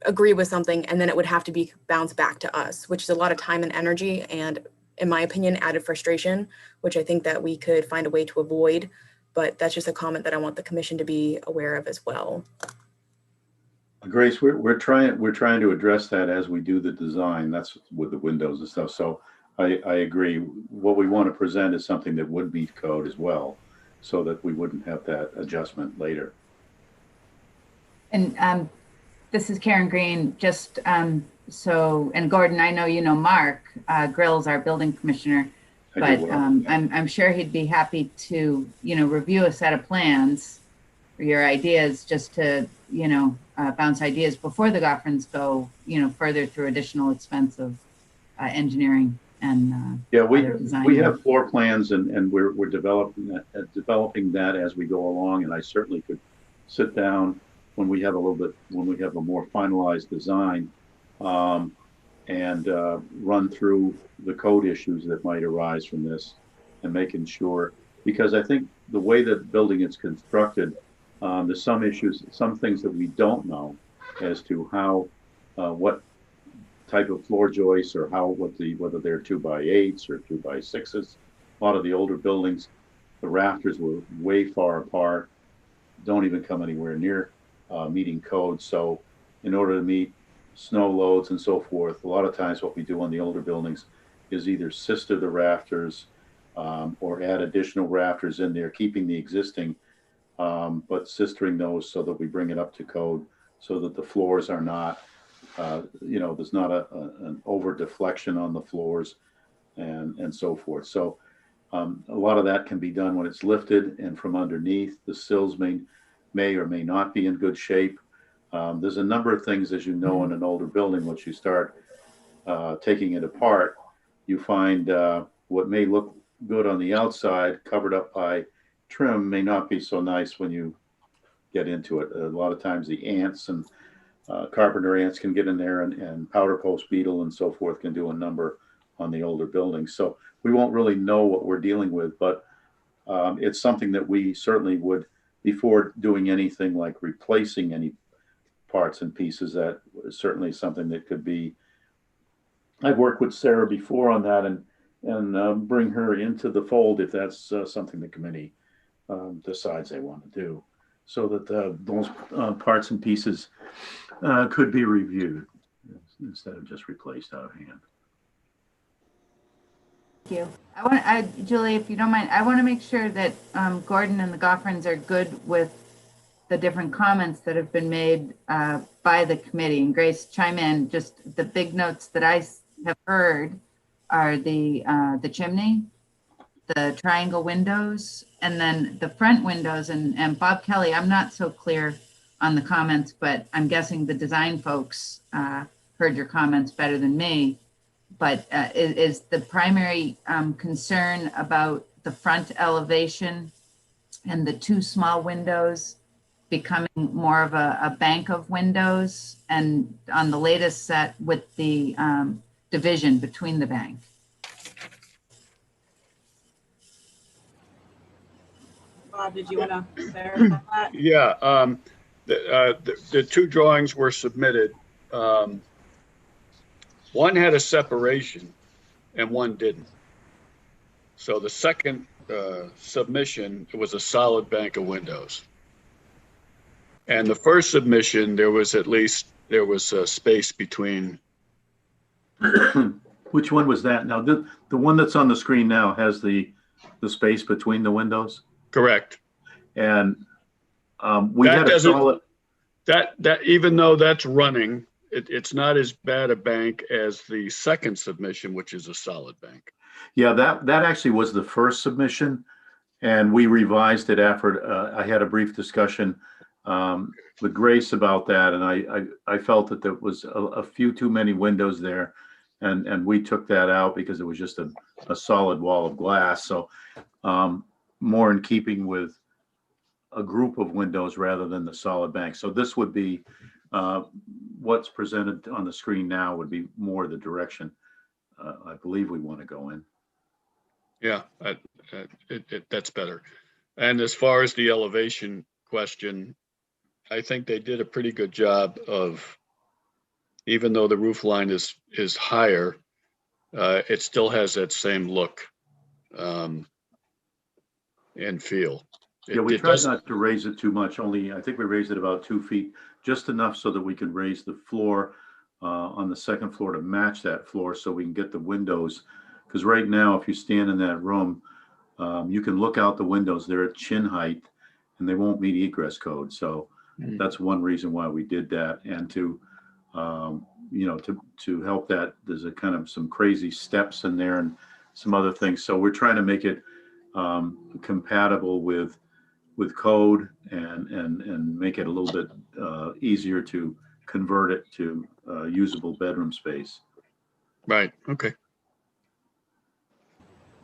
agree with something, and then it would have to be bounced back to us, which is a lot of time and energy, and in my opinion, added frustration, which I think that we could find a way to avoid. But that's just a comment that I want the commission to be aware of as well. Grace, we're trying to address that as we do the design. That's with the windows and stuff. So I agree. What we want to present is something that would meet code as well, so that we wouldn't have that adjustment later. And this is Karen Green. Just and Gordon, I know you know Mark Grills, our building commissioner, but I'm sure he'd be happy to review a set of plans for your ideas, just to bounce ideas before the Goffrins go further through additional expense of engineering and yeah, we have floor plans, and we're developing that as we go along. And I certainly could sit down when we have a more finalized design and run through the code issues that might arise from this, and making sure, because I think the way that building is constructed, there's some issues, some things that we don't know as to how, what type of floor joists, or whether they're 2x8s or 2x6s. A lot of the older buildings, the rafters were way far apart, don't even come anywhere near meeting code. So in order to meet snow loads and so forth, a lot of times what we do on the older buildings is either sister the rafters or add additional rafters in there, keeping the existing, but sistering those so that we bring it up to code, so that the floors are not, there's not an over deflection on the floors and so forth. So a lot of that can be done when it's lifted, and from underneath. The sills may or may not be in good shape. There's a number of things, as you know, in an older building. Once you start taking it apart, you find what may look good on the outside, covered up by trim, may not be so nice when you get into it. A lot of times the ants and carpenter ants can get in there, and powder post beetle and so forth can do a number on the older buildings. So we won't really know what we're dealing with, but it's something that we certainly would before doing anything like replacing any parts and pieces. That is certainly something that could be. I've worked with Sarah before on that, and bring her into the fold if that's something the committee decides they want to do, so that those parts and pieces could be reviewed instead of just replaced out of hand. Thank you. Julie, if you don't mind, I want to make sure that Gordon and the Goffrins are good with the different comments that have been made by the committee. And Grace, chime in. Just the big notes that I have heard are the chimney, the triangle windows, and then the front windows. And Bob Kelly, I'm not so clear on the comments, but I'm guessing the design folks heard your comments better than me. But is the primary concern about the front elevation and the two small windows becoming more of a bank of windows, and on the latest set with the division between the bank? Bob, did you want to clarify that? Yeah, the two drawings were submitted. One had a separation and one didn't. So the second submission, it was a solid bank of windows. And the first submission, there was a space between. Which one was that? Now, the one that's on the screen now has the space between the windows? Correct. And we had a solid. That even though that's running, it's not as bad a bank as the second submission, which is a solid bank. Yeah, that actually was the first submission, and we revised it after I had a brief discussion with Grace about that, and I felt that there was a few too many windows there, and we took that out because it was just a solid wall of glass. So more in keeping with a group of windows rather than the solid bank. So this would be what's presented on the screen now would be more the direction I believe we want to go in. Yeah, that's better. And as far as the elevation question, I think they did a pretty good job of, even though the roof line is higher, it still has that same look and feel. Yeah, we tried not to raise it too much. Only, I think we raised it about 2 feet, just enough so that we could raise the floor on the second floor to match that floor, so we can get the windows. Because right now, if you stand in that room, you can look out the windows. They're at chin height, and they won't meet egress code. So that's one reason why we did that. And to to help that, there's a kind of some crazy steps in there and some other things. So we're trying to make it compatible with code and make it a little bit easier to convert it to usable bedroom space. Right. Okay.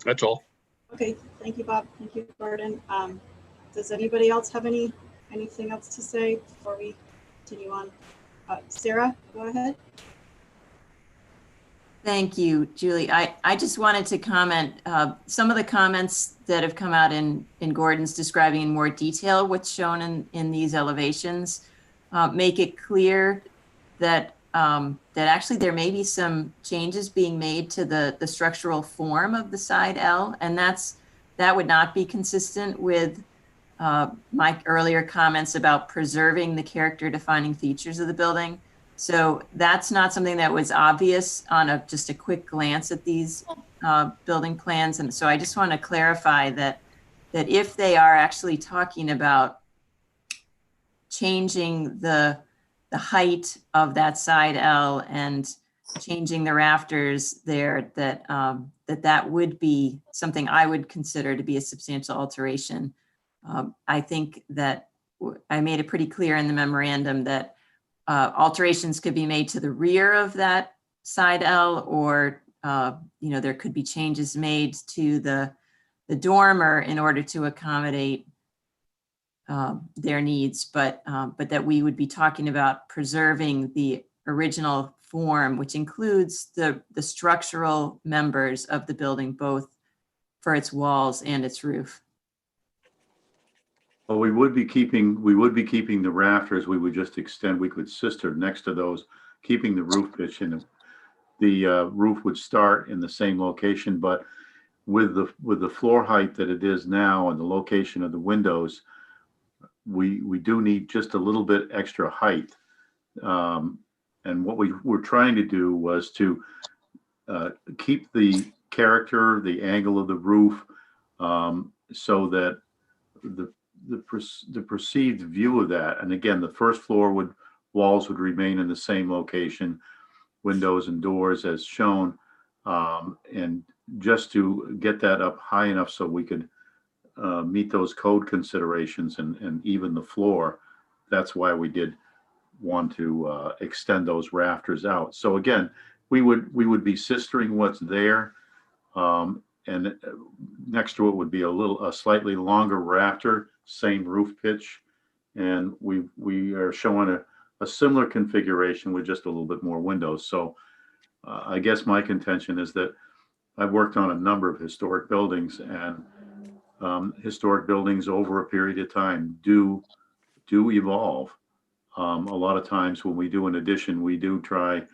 That's all. Okay. Thank you, Bob. Thank you, Gordon. Does anybody else have anything else to say before we continue on? Sarah, go ahead. Thank you, Julie. I just wanted to comment, some of the comments that have come out in Gordon's describing in more detail what's shown in these elevations make it clear that that actually there may be some changes being made to the structural form of the side L, and that would not be consistent with my earlier comments about preserving the character defining features of the building. So that's not something that was obvious on just a quick glance at these building plans. And so I just want to clarify that if they are actually talking about changing the height of that side L and changing the rafters there, that would be something I would consider to be a substantial alteration. I think that I made it pretty clear in the memorandum that alterations could be made to the rear of that side L, or there could be changes made to the dormer in order to accommodate their needs, but that we would be talking about preserving the original form, which includes the structural members of the building, both for its walls and its roof. Well, we would be keeping the rafters. We would just extend, we could sister next to those, keeping the roof pitch, and the roof would start in the same location, but with the floor height that it is now and the location of the windows, we do need just a little bit extra height. And what we were trying to do was to keep the character, the angle of the roof, so that the perceived view of that, and again, the first floor walls would remain in the same location, windows and doors as shown, and just to get that up high enough so we could meet those code considerations and even the floor. That's why we did want to extend those rafters out. So again, we would be sistering what's there, and next to it would be a slightly longer rafter, same roof pitch, and we are showing a similar configuration with just a little bit more windows. So I guess my contention is that I've worked on a number of historic buildings, and historic buildings over a period of time do evolve. A lot of times when we do an addition, we do try,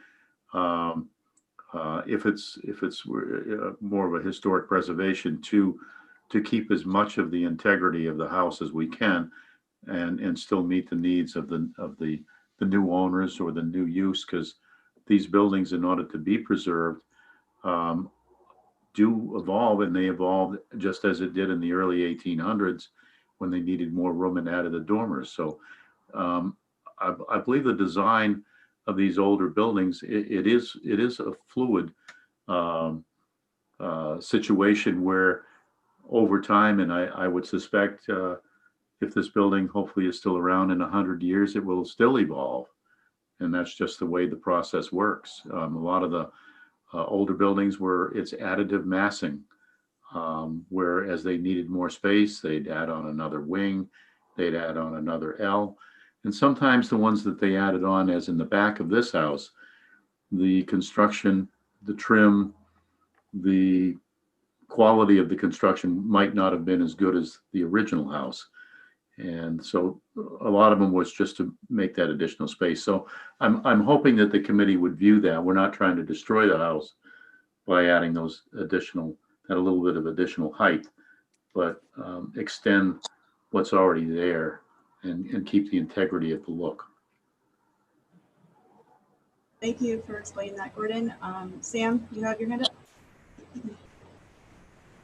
if it's more of a historic preservation, to keep as much of the integrity of the house as we can, and still meet the needs of the new owners or the new use, because these buildings, in order to be preserved, do evolve, and they evolved just as it did in the early 1800s when they needed more room and added the dormers. So I believe the design of these older buildings, it is a fluid situation where over time, and I would suspect if this building hopefully is still around in 100 years, it will still evolve. And that's just the way the process works. A lot of the older buildings it's additive massing, where as they needed more space, they'd add on another wing, they'd add on another L. And sometimes the ones that they added on, as in the back of this house, the construction, the trim, the quality of the construction might not have been as good as the original house. And so a lot of them was just to make that additional space. So I'm hoping that the committee would view that. We're not trying to destroy the house by adding that a little bit of additional height, but extend what's already there and keep the integrity of the look. Thank you for explaining that, Gordon. Sam, you have your hand up?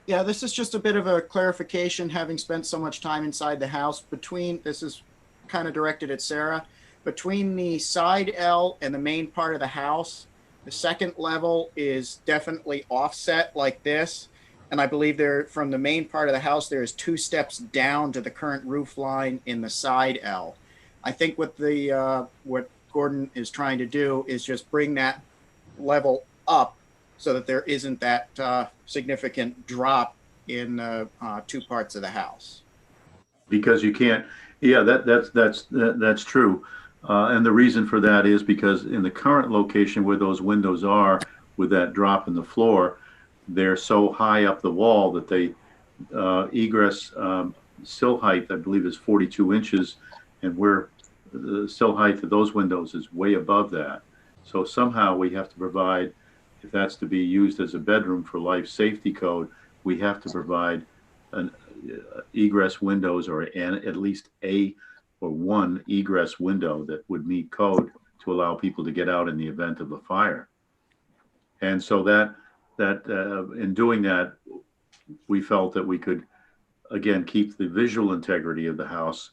Yeah, this is just a bit of a clarification, having spent so much time inside the house. This is kind of directed at Sarah, between the side L and the main part of the house, the second level is definitely offset like this. And I believe from the main part of the house, there is 2 steps down to the current roof line in the side L. I think what Gordon is trying to do is just bring that level up so that there isn't that significant drop in 2 parts of the house. Because you can't, yeah, that's true. And the reason for that is because in the current location where those windows are, with that drop in the floor, they're so high up the wall that they egress sill height, I believe, is 42 inches, and the sill height of those windows is way above that. So somehow we have to provide, if that's to be used as a bedroom for life safety code, we have to provide an egress windows, or at least one egress window that would meet code to allow people to get out in the event of a fire. And so that in doing that, we felt that we could, again, keep the visual integrity of the house.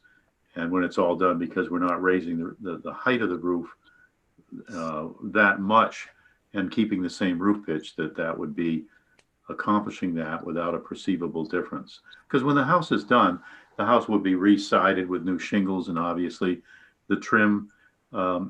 And when it's all done, because we're not raising the height of the roof that much and keeping the same roof pitch, that would be accomplishing that without a perceivable difference. Because when the house is done, the house would be re-sided with new shingles, and obviously the trim,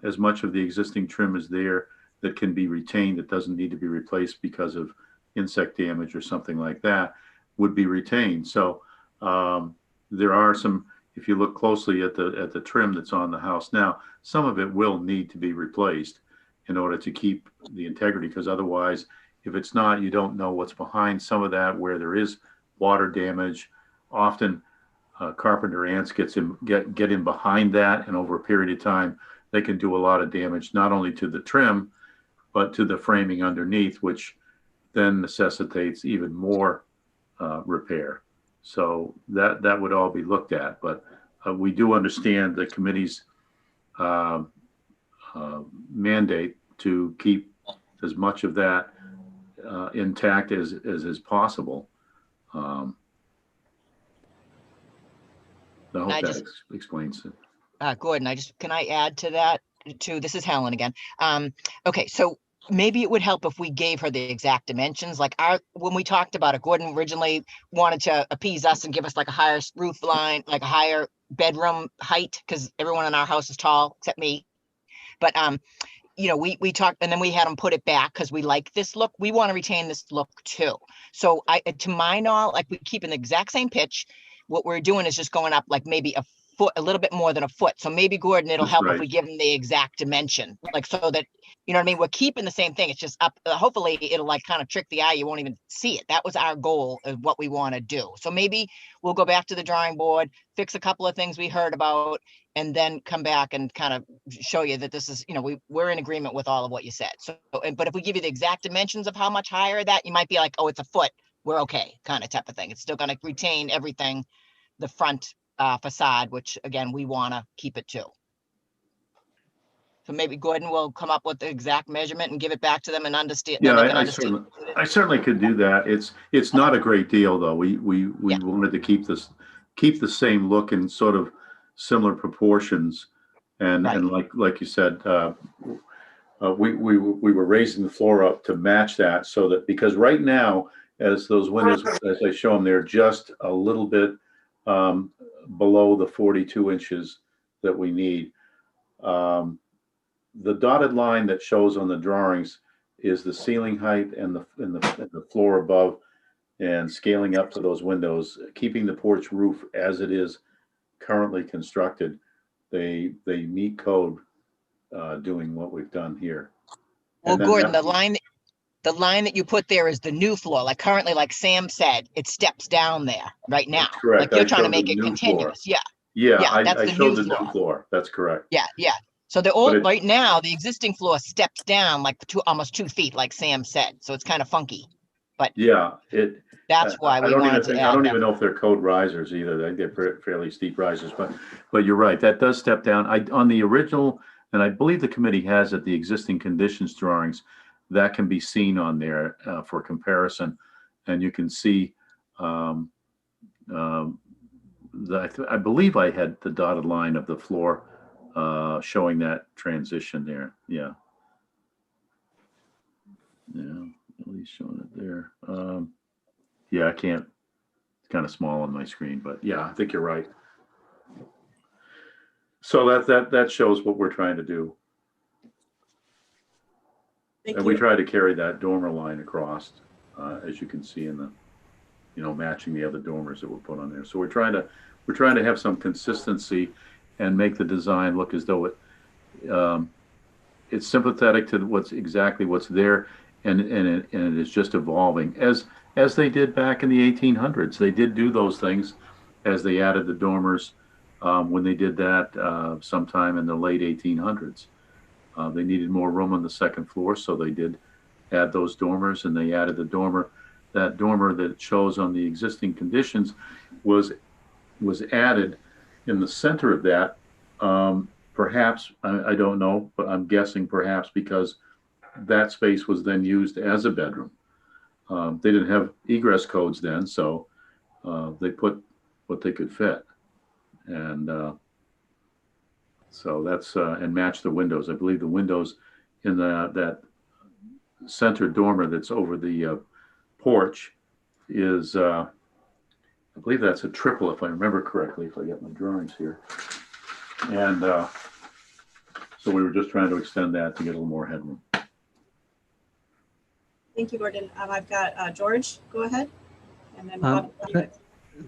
as much of the existing trim is there that can be retained, that doesn't need to be replaced because of insect damage or something like that, would be retained. So there are some, if you look closely at the trim that's on the house now, some of it will need to be replaced in order to keep the integrity, because otherwise, if it's not, you don't know what's behind some of that, where there is water damage. Often carpenter ants get in behind that, and over a period of time, they can do a lot of damage, not only to the trim, but to the framing underneath, which then necessitates even more repair. So that would all be looked at. But we do understand the committee's mandate to keep as much of that intact as is possible. I hope that explains it. Gordon, can I add to that too? This is Helen again. Okay, so maybe it would help if we gave her the exact dimensions. Like when we talked about it, Gordon originally wanted to appease us and give us like a higher roof line, like a higher bedroom height, because everyone in our house is tall except me. But you know, we talked, and then we had them put it back because we like this look. We want to retain this look too. So to my knowledge, like we keep in the exact same pitch. What we're doing is just going up like maybe a foot, a little bit more than a foot. So maybe Gordon, it'll help if we give him the exact dimension, like so that, you know what I mean? We're keeping the same thing. It's just up. Hopefully it'll like kind of trick the eye. You won't even see it. That was our goal of what we want to do. So maybe we'll go back to the drawing board, fix a couple of things we heard about, and then come back and kind of show you that this is, you know, we're in agreement with all of what you said. So, but if we give you the exact dimensions of how much higher that, you might be like, oh, it's a foot. We're okay, kind of type of thing. It's still going to retain everything, the front facade, which again, we want to keep it to. So maybe Gordon will come up with the exact measurement and give it back to them and understand. Yeah, I certainly could do that. It's not a great deal though. We wanted to keep the same look in sort of similar proportions, and like you said, we were raising the floor up to match that, so that, because right now, as those windows, as I show them, they're just a little bit below the 42 inches that we need. The dotted line that shows on the drawings is the ceiling height and the floor above, and scaling up to those windows, keeping the porch roof as it is currently constructed. They meet code doing what we've done here. Well, Gordon, the line that you put there is the new floor. Like currently, like Sam said, it steps down there right now. That's correct. Like you're trying to make it continuous. Floor. Yeah, I showed the new floor. That's correct. Yeah. So right now, the existing floor steps down like almost 2 feet, like Sam said. So it's kind of funky. But yeah, that's why we wanted to add. I don't even know if they're code risers either. They're fairly steep risers, but you're right. That does step down. On the original, and I believe the committee has it, the existing conditions drawings, that can be seen on there for comparison, and you can see. I believe I had the dotted line of the floor showing that transition there. Yeah. At least showing it there. Yeah, I can't. It's kind of small on my screen, but yeah, I think you're right. So that shows what we're trying to do. And we try to carry that dormer line across, as you can see in the, matching the other dormers that were put on there. So we're trying to have some consistency and make the design look as though it's sympathetic to what's there, and it is just evolving as they did back in the 1800s. They did do those things as they added the dormers when they did that sometime in the late 1800s. They needed more room on the second floor, so they did add those dormers, and they added the dormer. That dormer that shows on the existing conditions was added in the center of that. Perhaps, I don't know, but I'm guessing perhaps because that space was then used as a bedroom. They didn't have egress codes then, so they put what they could fit. And so that's, and match the windows. I believe the windows in that center dormer that's over the porch is, I believe that's a triple, if I remember correctly, if I get my drawings here. And so we were just trying to extend that to get a little more headroom. Thank you, Gordon. I've got George, go ahead. And then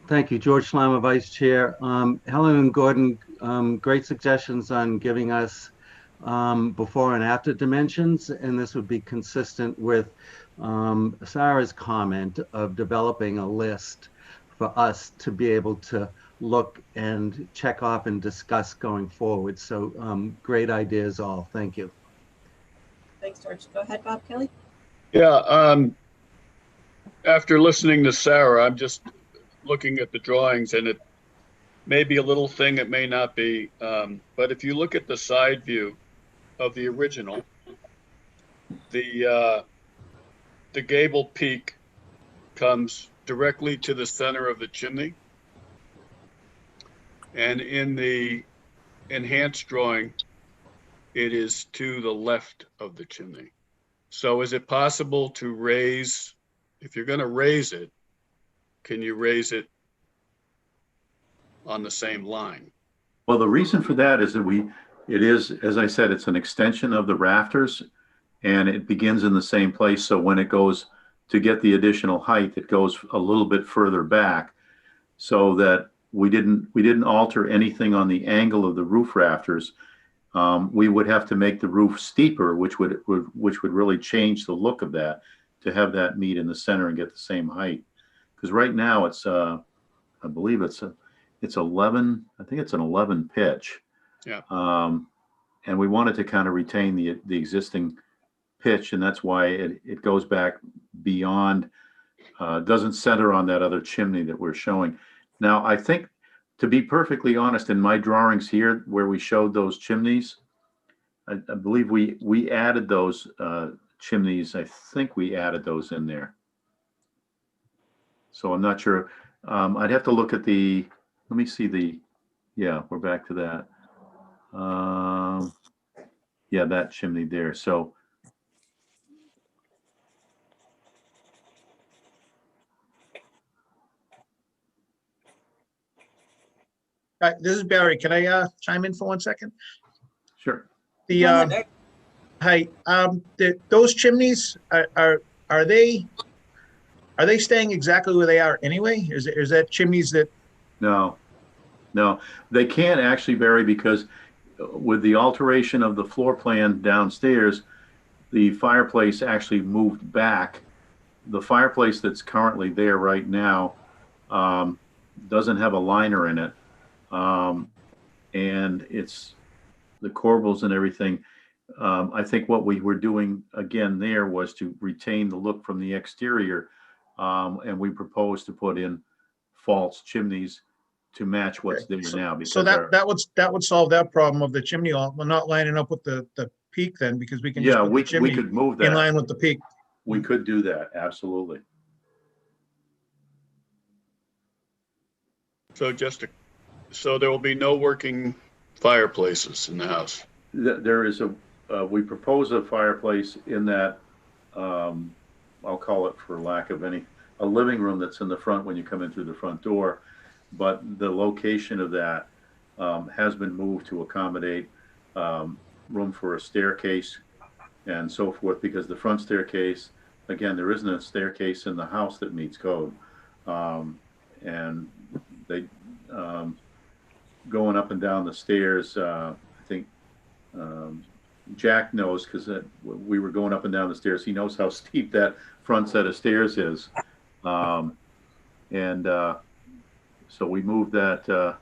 thank you, George Schlama, Vice Chair. Helen and Gordon, great suggestions on giving us before and after dimensions, and this would be consistent with Sarah's comment of developing a list for us to be able to look and check off and discuss going forward. So great ideas all. Thank you. Thanks, George. Go ahead, Bob Kelly. Yeah, after listening to Sarah, I'm just looking at the drawings, and it may be a little thing, it may not be. But if you look at the side view of the original, the gable peak comes directly to the center of the chimney. And in the enhanced drawing, it is to the left of the chimney. So is it possible to raise, if you're going to raise it, can you raise it on the same line? Well, the reason for that is that it is, as I said, it's an extension of the rafters, and it begins in the same place. So when it goes to get the additional height, it goes a little bit further back, so that we didn't alter anything on the angle of the roof rafters. We would have to make the roof steeper, which would really change the look of that, to have that meet in the center and get the same height. Because right now it's I believe it's 11. I think it's an 11 pitch. Yeah. And we wanted to kind of retain the existing pitch, and that's why it goes back beyond. Doesn't center on that other chimney that we're showing. Now, I think, to be perfectly honest, in my drawings here where we showed those chimneys, I believe we added those chimneys. I think we added those in there. So I'm not sure. I'd have to look at let me see yeah, we're back to that. Yeah, that chimney there. So This is Barry. Can I chime in for 1 second? sure. Hi. Those chimneys are they staying exactly where they are anyway? Is that chimneys that? No, they can't actually, Barry, because with the alteration of the floor plan downstairs, the fireplace actually moved back. The fireplace that's currently there right now doesn't have a liner in it. And it's the corbels and everything. I think what we were doing again there was to retain the look from the exterior. And we proposed to put in false chimneys to match what's there now. Because so that would solve that problem of the chimney not lining up with the peak then, because we can just put the we could move that in line with the peak. We could do that, absolutely. So there will be no working fireplaces in the house. There is we propose a fireplace in that, I'll call it, for lack of a living room that's in the front when you come in through the front door. But the location of that has been moved to accommodate room for a staircase and so forth, because the front staircase, again, there isn't a staircase in the house that meets code. And they going up and down the stairs, I think Jack knows, because we were going up and down the stairs. He knows how steep that front set of stairs is. So we moved that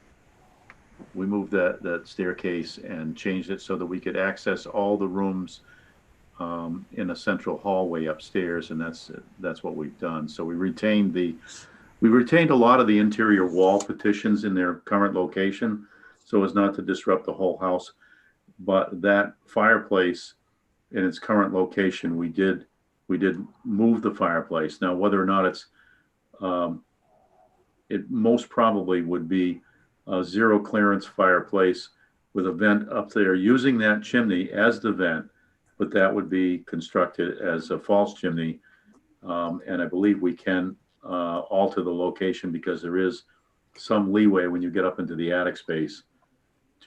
staircase and changed it so that we could access all the rooms in a central hallway upstairs, and that's what we've done. So we retained a lot of the interior wall petitions in their current location, so as not to disrupt the whole house. But that fireplace in its current location, we did move the fireplace. Now, whether or not it most probably would be a zero clearance fireplace with a vent up there using that chimney as the vent, but that would be constructed as a false chimney. And I believe we can alter the location, because there is some leeway when you get up into the attic space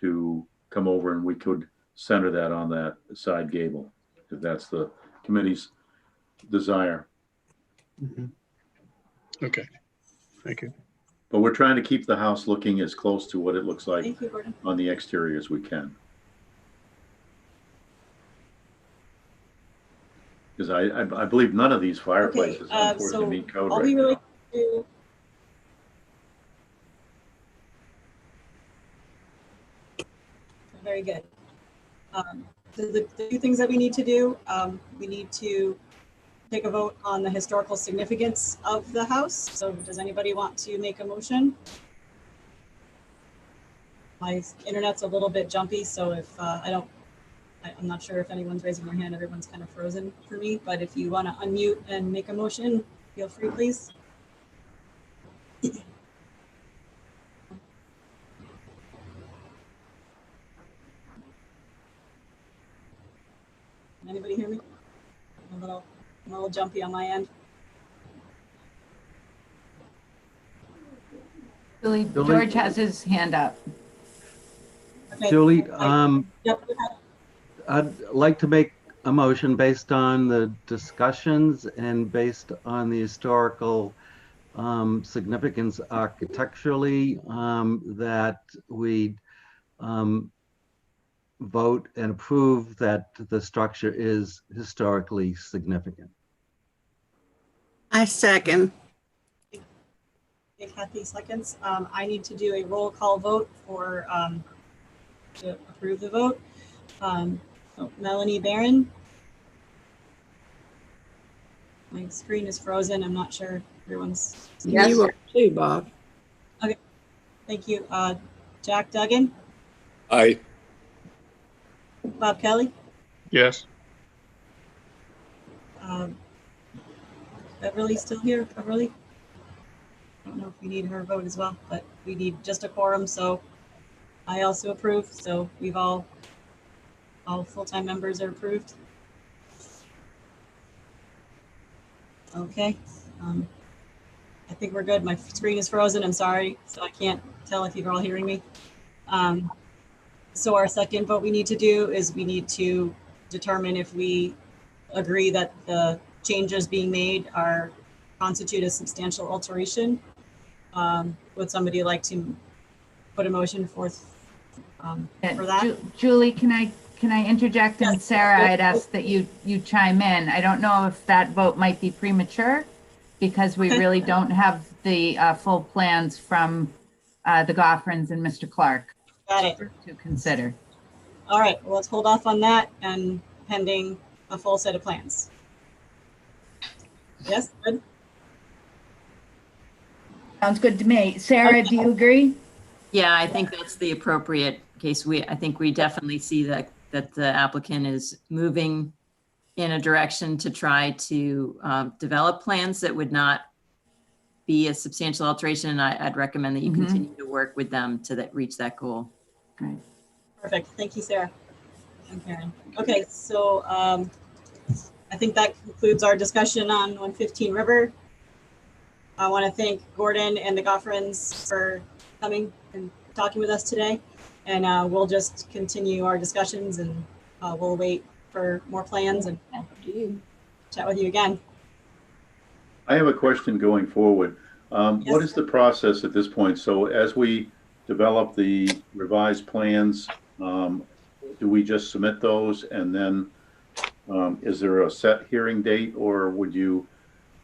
to come over, and we could center that on that side gable if that's the committee's desire. Mm-hmm. Okay, thank you. But we're trying to keep the house looking as close to what it looks like You, on the exterior as we can. Because I believe none of these fireplaces unfortunately meet code all right we now. really do. Very good. The two things that we need to do, we need to take a vote on the historical significance of the house. So does anybody want to make a motion? My internet's a little bit jumpy, so if I'm not sure if anyone's raising their hand, everyone's kind of frozen for me, but if you want to unmute and make a motion, feel free, please. Anybody hear me? I'm a little jumpy on my end. Julie, George has his hand up. Okay. Julie, Yep. I'd like to make a motion based on the discussions and based on the historical significance architecturally, that we vote and approve that the structure is historically significant. I second. Okay, Kathy seconds. I need to do a roll call vote for to approve the vote. So Melanie Barron. My screen is frozen. I'm not sure everyone's. Yes. You are too, Bob. Okay, thank you. Jack Duggan. Aye. Bob Kelly. Yes. Beverly still here? Beverly? I don't know if we need her vote as well, but we need just a quorum, so I also approve. So we've all full-time members are approved. Okay. I think we're good. My screen is frozen. I'm sorry, so I can't tell if you're all hearing me. So our second vote we need to do is we need to determine if we agree that the changes being made constitute a substantial alteration. Would somebody like to put a motion forth for that? Julie, can I interject? And Yes. Sarah, I'd ask that you chime in. I don't know if that vote might be premature because we really don't have the full plans from the Goffrins and Mr. Clark. Got it. To consider. All right, well, let's hold off on that and pending a full set of plans. Yes, good. Sounds good to me. Sarah, do you agree? Yeah, I think that's the appropriate case. I think we definitely see that the applicant is moving in a direction to try to develop plans that would not be a substantial alteration. And I'd recommend that you continue to work with them to reach that goal. Right. Perfect. Thank you, Sarah and Karen. Okay, so I think that concludes our discussion on 115 River. I want to thank Gordon and the Goffrins for coming and talking with us today. And we'll just continue our discussions and we'll wait for more plans and chat with you again. I have a question going forward. Yes. What is the process at this point? So as we develop the revised plans, do we just submit those and then is there a set hearing date, or would you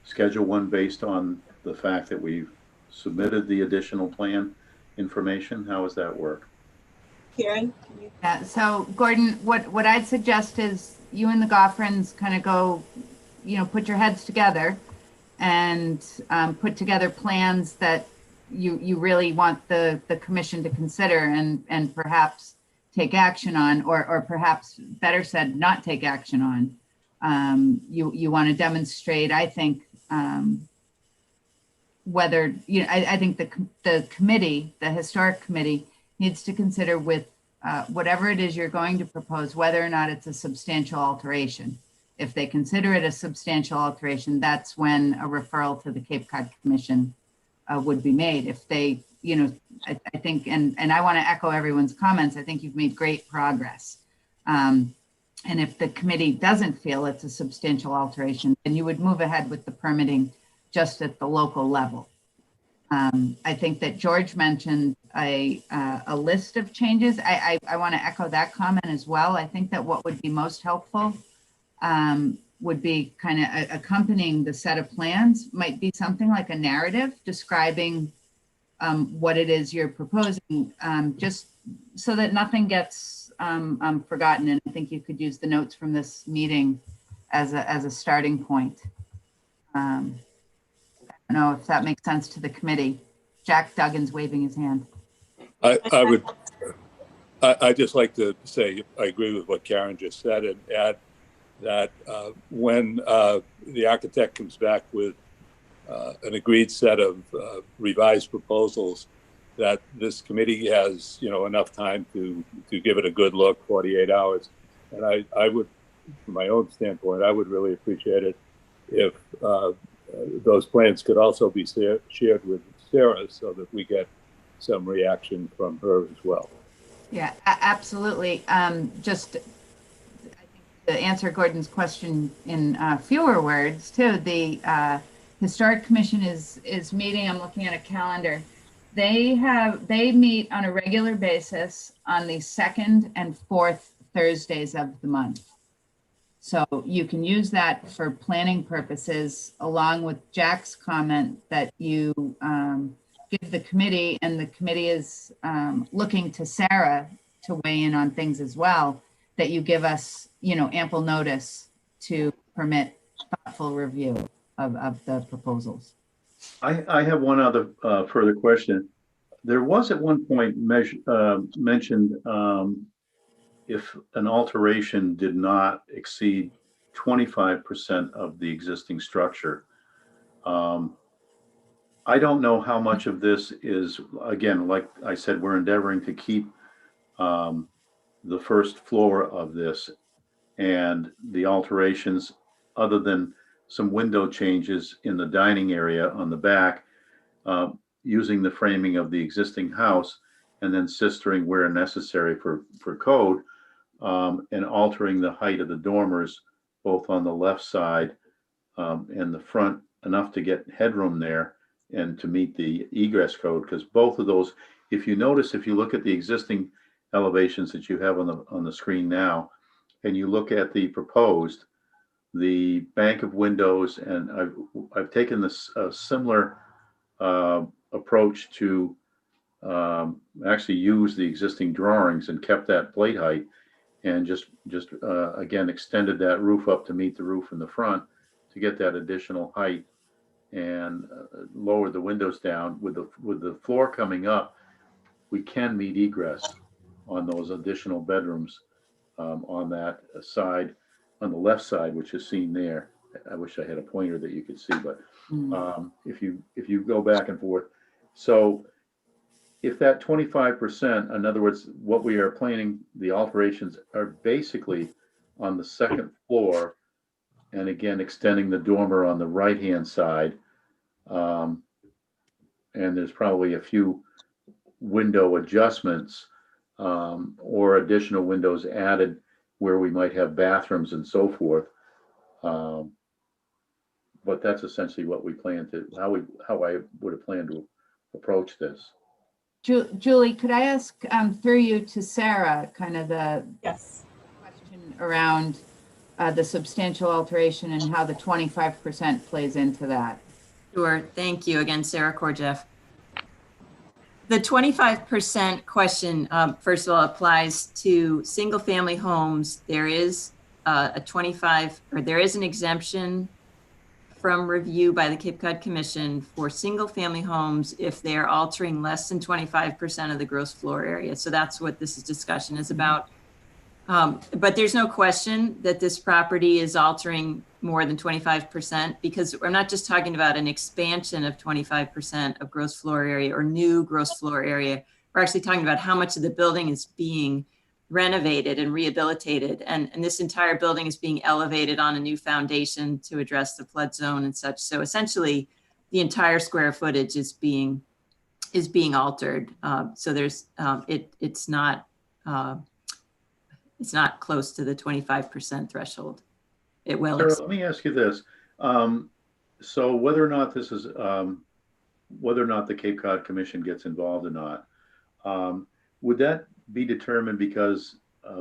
schedule one based on the fact that we've submitted the additional plan information? How does that work? Karen? Yeah, so Gordon, what I'd suggest is you and the Goffrins kind of go, put your heads together and put together plans that you really want the commission to consider and perhaps take action on, or perhaps better said, not take action on. You want to demonstrate, I think, whether, I think the committee, the historic committee, needs to consider with whatever it is you're going to propose, whether or not it's a substantial alteration. If they consider it a substantial alteration, that's when a referral to the Cape Cod Commission would be made. If they, I think, and I want to echo everyone's comments, I think you've made great progress. And if the committee doesn't feel it's a substantial alteration, then you would move ahead with the permitting just at the local level. I think that George mentioned a list of changes. I want to echo that comment as well. I think that what would be most helpful would be kind of accompanying the set of plans, might be something like a narrative describing what it is you're proposing, just so that nothing gets forgotten, and I think you could use the notes from this meeting as a starting point. I don't know if that makes sense to the committee. Jack Duggan's waving his hand. I'd just like to say I agree with what Karen just said and add that when the architect comes back with an agreed set of revised proposals, that this committee has, enough time to give it a good look, 48 hours. And I would, from my own standpoint, I would really appreciate it if those plans could also be shared with Sarah so that we get some reaction from her as well. Yeah, absolutely. Just I think to answer Gordon's question in fewer words, too, the Historic Commission is meeting. I'm looking at a calendar. They meet on a regular basis on the second and fourth Thursdays of the month. So you can use that for planning purposes, along with Jack's comment that you give the committee, and the committee is looking to Sarah to weigh in on things as well, that you give us, ample notice to permit thoughtful review of the proposals. I have one other further question. There was at one point mentioned if an alteration did not exceed 25% of the existing structure. I don't know how much of this is, again, like I said, we're endeavoring to keep the first floor of this, and the alterations, other than some window changes in the dining area on the back, using the framing of the existing house, and then sistering where necessary for code, and altering the height of the dormers, both on the left side and the front, enough to get headroom there and to meet the egress code. Because both of those, if you notice, if you look at the existing elevations that you have on the screen now, and you look at the proposed, the bank of windows, and I've taken this similar approach to actually use the existing drawings and kept that plate height, and just again extended that roof up to meet the roof in the front to get that additional height, and lower the windows down. With the floor coming up, we can meet egress on those additional bedrooms on that side, on the left side, which is seen there. I wish I had a pointer that you could see, but if you go back and forth. So if that 25%, in other words, what we are planning, the alterations are basically on the second floor, and again, extending the dormer on the right-hand side. And there's probably a few window adjustments or additional windows added where we might have bathrooms and so forth. But that's essentially what we plan to, how I would have planned to approach this. Julie, could I ask through you to Sarah, kind of the Yes. question around the substantial alteration and how the 25% plays into that? Sure. Thank you again, Sarah Korjeff. The 25% question, first of all, applies to single family homes. There is there is an exemption from review by the Cape Cod Commission for single family homes if they're altering less than 25% of the gross floor area. So that's what this discussion is about. But there's no question that this property is altering more than 25%, because we're not just talking about an expansion of 25% of gross floor area or new gross floor area. We're actually talking about how much of the building is being renovated and rehabilitated. And this entire building is being elevated on a new foundation to address the flood zone and such. So essentially the entire square footage is being altered. So there's, it's not close to the 25% threshold. It will. Sarah, let me ask you this. So whether or not this is, whether or not the Cape Cod Commission gets involved or not, would that be determined because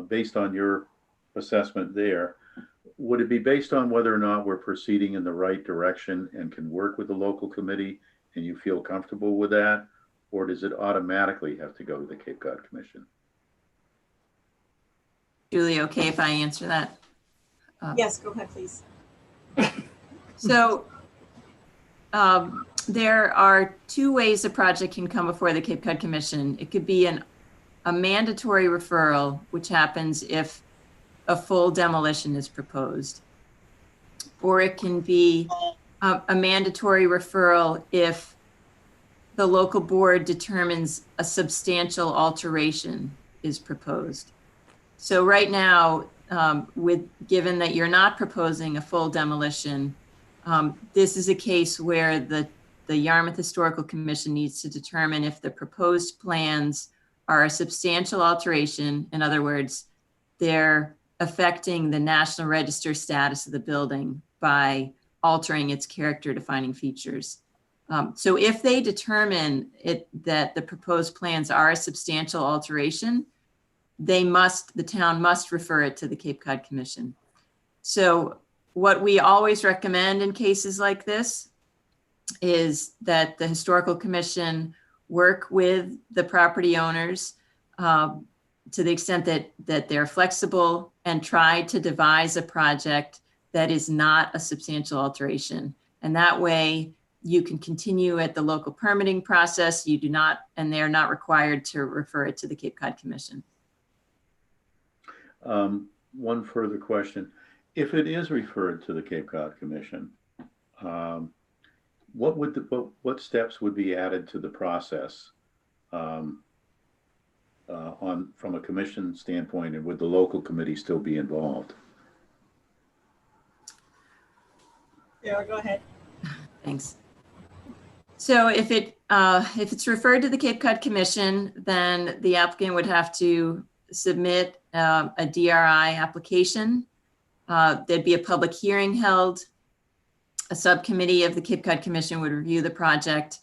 based on your assessment there, would it be based on whether or not we're proceeding in the right direction and can work with the local committee and you feel comfortable with that? Or does it automatically have to go to the Cape Cod Commission? Julie, okay if I answer that? Yes, go ahead, please. So there are two ways a project can come before the Cape Cod Commission. It could be a mandatory referral, which happens if a full demolition is proposed. Or it can be a mandatory referral if the local board determines a substantial alteration is proposed. So right now, given that you're not proposing a full demolition, this is a case where the Yarmouth Historical Commission needs to determine if the proposed plans are a substantial alteration. In other words, they're affecting the National Register status of the building by altering its character defining features. So if they determine that the proposed plans are a substantial alteration, the town must refer it to the Cape Cod Commission. So what we always recommend in cases like this is that the Historical Commission work with the property owners to the extent that they're flexible and try to devise a project that is not a substantial alteration. And that way you can continue at the local permitting process. You do not, and they're not required to refer it to the Cape Cod Commission. One further question. If it is referred to the Cape Cod Commission, what steps would be added to the process from a commission standpoint, and would the local committee still be involved? Sarah, go ahead. Thanks. So if it's referred to the Cape Cod Commission, then the applicant would have to submit a DRI application. There'd be a public hearing held. A subcommittee of the Cape Cod Commission would review the project.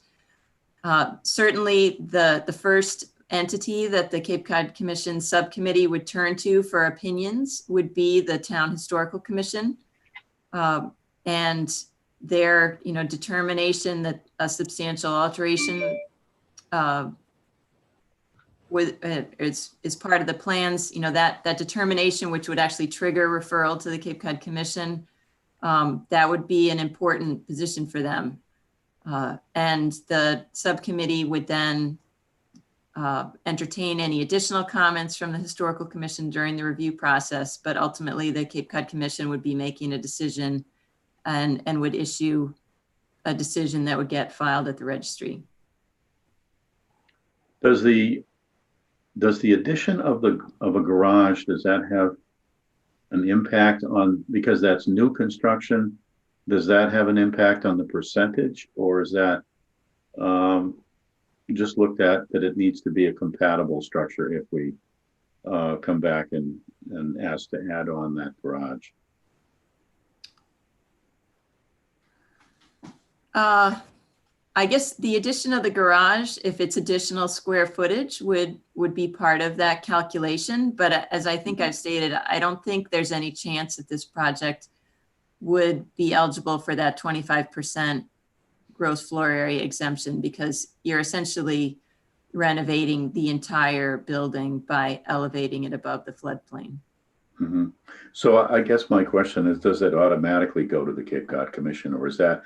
Certainly the first entity that the Cape Cod Commission subcommittee would turn to for opinions would be the Town Historical Commission. And their determination that a substantial alteration is part of the plans, that determination, which would actually trigger referral to the Cape Cod Commission, that would be an important position for them. And the subcommittee would then entertain any additional comments from the Historical Commission during the review process, but ultimately the Cape Cod Commission would be making a decision and would issue a decision that would get filed at the registry. Does the addition of a garage, does that have an impact on, because that's new construction, does that have an impact on the percentage, or is that just looked at that it needs to be a compatible structure if we come back and ask to add on that garage? I guess the addition of the garage, if it's additional square footage, would be part of that calculation. But as I think I've stated, I don't think there's any chance that this project would be eligible for that 25% gross floor area exemption, because you're essentially renovating the entire building by elevating it above the floodplain. Mm-hmm. So I guess my question is, does that automatically go to the Cape Cod Commission, or is that,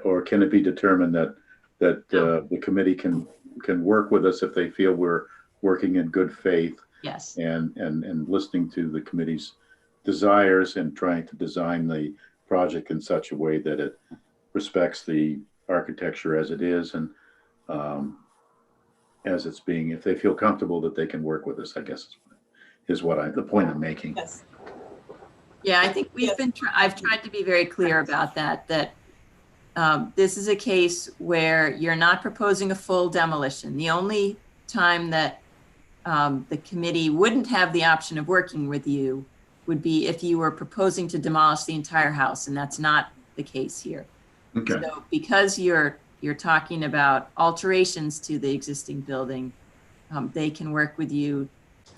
or can it be determined that the committee can work with us if they feel we're working in good faith? Yes. And listening to the committee's desires and trying to design the project in such a way that it respects the architecture as it is, and as it's being, if they feel comfortable that they can work with us, I guess is the point I'm making. Yes. Yeah, I think I've tried to be very clear about that this is a case where you're not proposing a full demolition. The only time that the committee wouldn't have the option of working with you would be if you were proposing to demolish the entire house, and that's not the case here. Okay. So because you're talking about alterations to the existing building, they can work with you,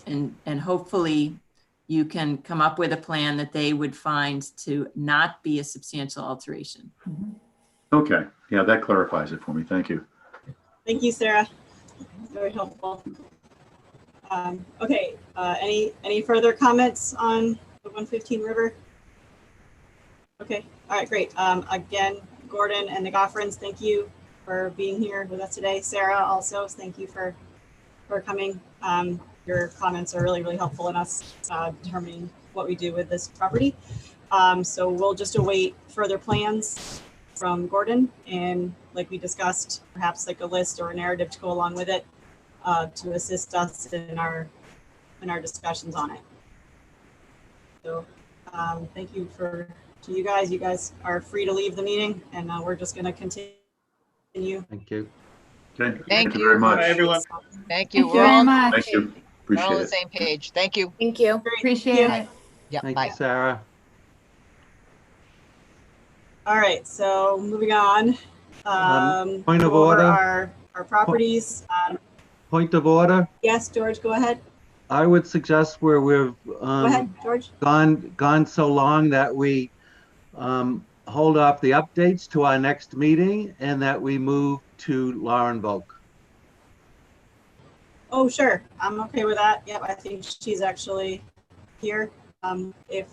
and hopefully you can come up with a plan that they would find to not be a substantial alteration. Mm-hmm. Okay. Yeah, that clarifies it for me. Thank you. Thank you, Sarah. Very helpful. Okay, any further comments on the 115 River? Okay, all right, great. Again, Gordon and the Goffrins, thank you for being here with us today. Sarah, also, thank you for coming. Your comments are really, really helpful in us determining what we do with this property. So we'll just await further plans from Gordon, and like we discussed, perhaps like a list or a narrative to go along with it to assist us in our discussions on it. So thank you to you guys. You guys are free to leave the meeting, and we're just going to continue. Thank you. Okay. Thank you very much. Bye, everyone. Thank you. Thank you very much. Thank you. We're all on Appreciate the it. same page. Thank you. Thank you. Great. Appreciate Thank you. it. Yep. Thank Bye. you, Sarah. All right, so moving on. Point of go over order. our properties. Point of order. Yes, George, go ahead. I would suggest where we've Go ahead, George. gone so long that we hold off the updates to our next meeting and that we move to Lauren Volk. Oh, sure. I'm okay with that. Yep, I think she's actually here. If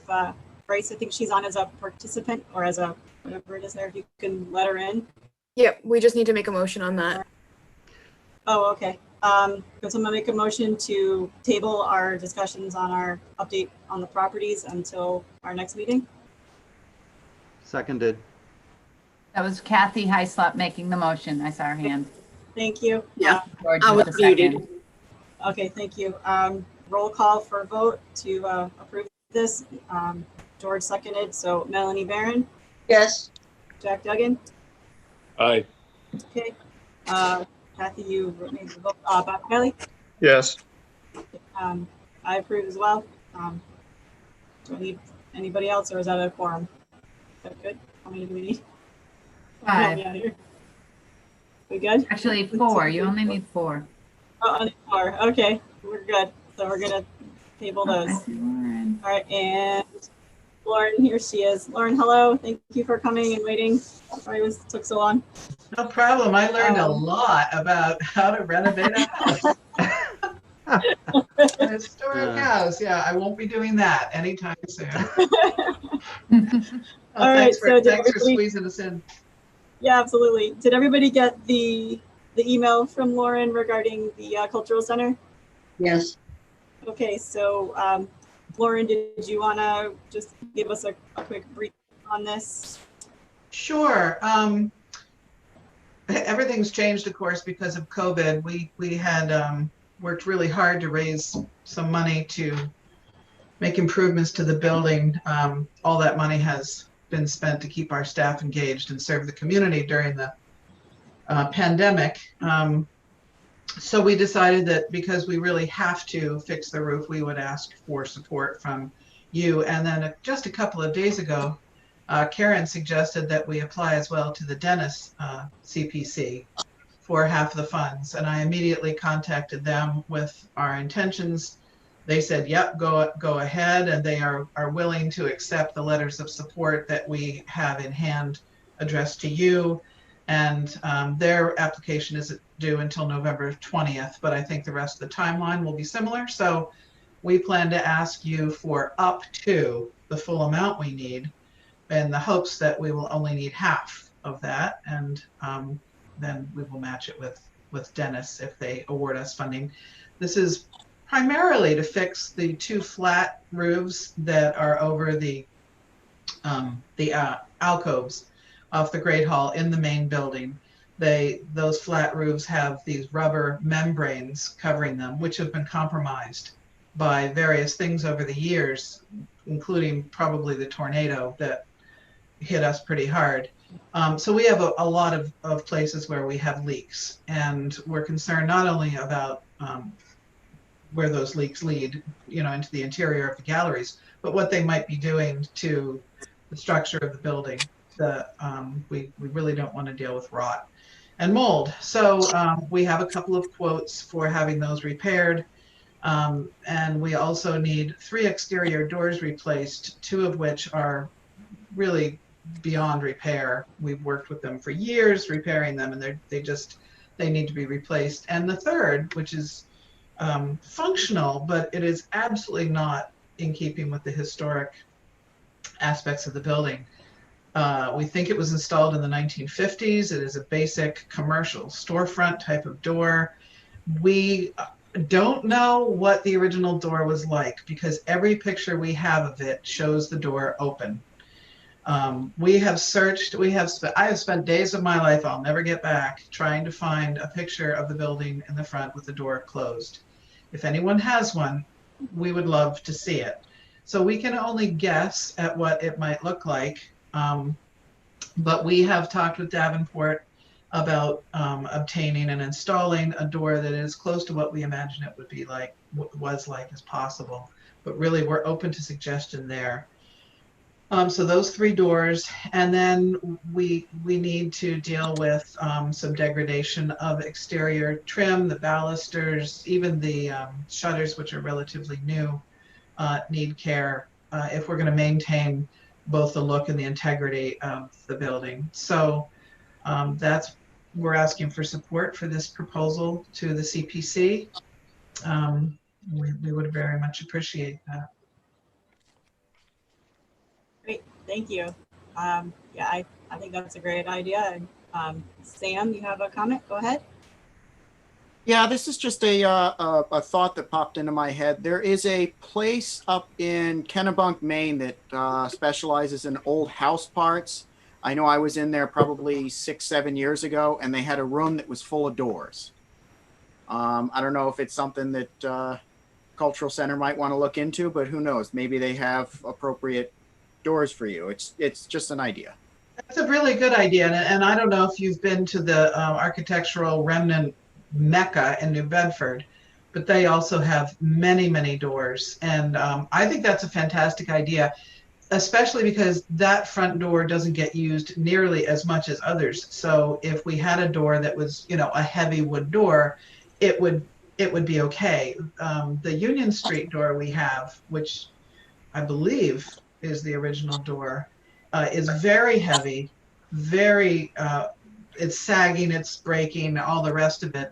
Bryce, I think she's on as a participant or as a whatever it is there. If you can let her in. Yep, we just need to make a motion on that. Oh, okay. So someone make a motion to table our discussions on our update on the properties until our next meeting. Seconded. That was Kathy Heislop making the motion. I saw her hand. Thank you. Yeah. George I with was the second. muted. Okay, thank you. Roll call for a vote to approve this. George seconded. So Melanie Barron, Yes. Jack Duggan. Aye. Okay. Kathy, you made the vote. Bob Kelly. Yes. I approve as well. Do I need anybody else, or is that a quorum? Is that good? How many do we need? Help me Five. out here. We good? Actually, 4. You only need 4. Oh, only 4. Okay, we're good. So we're gonna table those. I see Lauren. All right, and Lauren, here she is. Lauren, hello. Thank you for coming and waiting. Sorry it took so long. No problem. I learned a lot about how to renovate a house. An historic house. Yeah, I won't be doing that anytime soon. All right, thanks for so squeezing us in. Yeah, absolutely. Did everybody get the email from Lauren regarding the cultural center? Yes. Okay, so Lauren, did you want to just give us a quick brief on this? Sure. Everything's changed, of course, because of COVID. We had worked really hard to raise some money to make improvements to the building. All that money has been spent to keep our staff engaged and serve the community during the pandemic. So we decided that because we really have to fix the roof, we would ask for support from you. And then just a couple of days ago, Karen suggested that we apply as well to the Dennis CPC for half the funds. And I immediately contacted them with our intentions. They said, yep, go ahead. And they are willing to accept the letters of support that we have in hand addressed to you. And their application isn't due until November 20th, but I think the rest of the timeline will be similar. So we plan to ask you for up to the full amount we need, in the hopes that we will only need half of that. And then we will match it with Dennis if they award us funding. This is primarily to fix the 2 flat roofs that are over the alcoves off the Great Hall in the main building. Those flat roofs have these rubber membranes covering them, which have been compromised by various things over the years, including probably the tornado that hit us pretty hard. So we have a lot of places where we have leaks, and we're concerned not only about where those leaks lead, into the interior of the galleries, but what they might be doing to the structure of the building. We really don't want to deal with rot and mold. So we have a couple of quotes for having those repaired. And we also need 3 exterior doors replaced, 2 of which are really beyond repair. We've worked with them for years repairing them, and they need to be replaced. And the third, which is functional, but it is absolutely not in keeping with the historic aspects of the building. We think it was installed in the 1950s. It is a basic commercial storefront type of door. We don't know what the original door was like because every picture we have of it shows the door open. We have searched, I have spent days of my life I'll never get back trying to find a picture of the building in the front with the door closed. If anyone has one, we would love to see it. So we can only guess at what it might look like. But we have talked with Davenport about obtaining and installing a door that is close to what we imagine it would be like, was like as possible. But really, we're open to suggestion there. So those 3 doors, and then we need to deal with some degradation of exterior trim, the balusters, even the shutters, which are relatively new, need care if we're going to maintain both the look and the integrity of the building. So we're asking for support for this proposal to the CPC. We would very much appreciate that. Great, thank you. Yeah, I think that's a great idea. And Sam, you have a comment? Go ahead. Yeah, this is just a thought that popped into my head. There is a place up in Kennebunk, Maine that specializes in old house parts. I know I was in there probably 6-7 years ago, and they had a room that was full of doors. I don't know if it's something that Cultural Center might want to look into, but who knows? Maybe they have appropriate doors for you. It's just an idea. That's a really good idea, and I don't know if you've been to the architectural remnant Mecca in New Bedford, but they also have many, many doors, and I think that's a fantastic idea, especially because that front door doesn't get used nearly as much as others. So if we had a door that was, a heavy wood door, it would be okay. The Union Street door we have, which I believe is the original door, is very heavy, very, it's sagging, it's breaking, all the rest of it.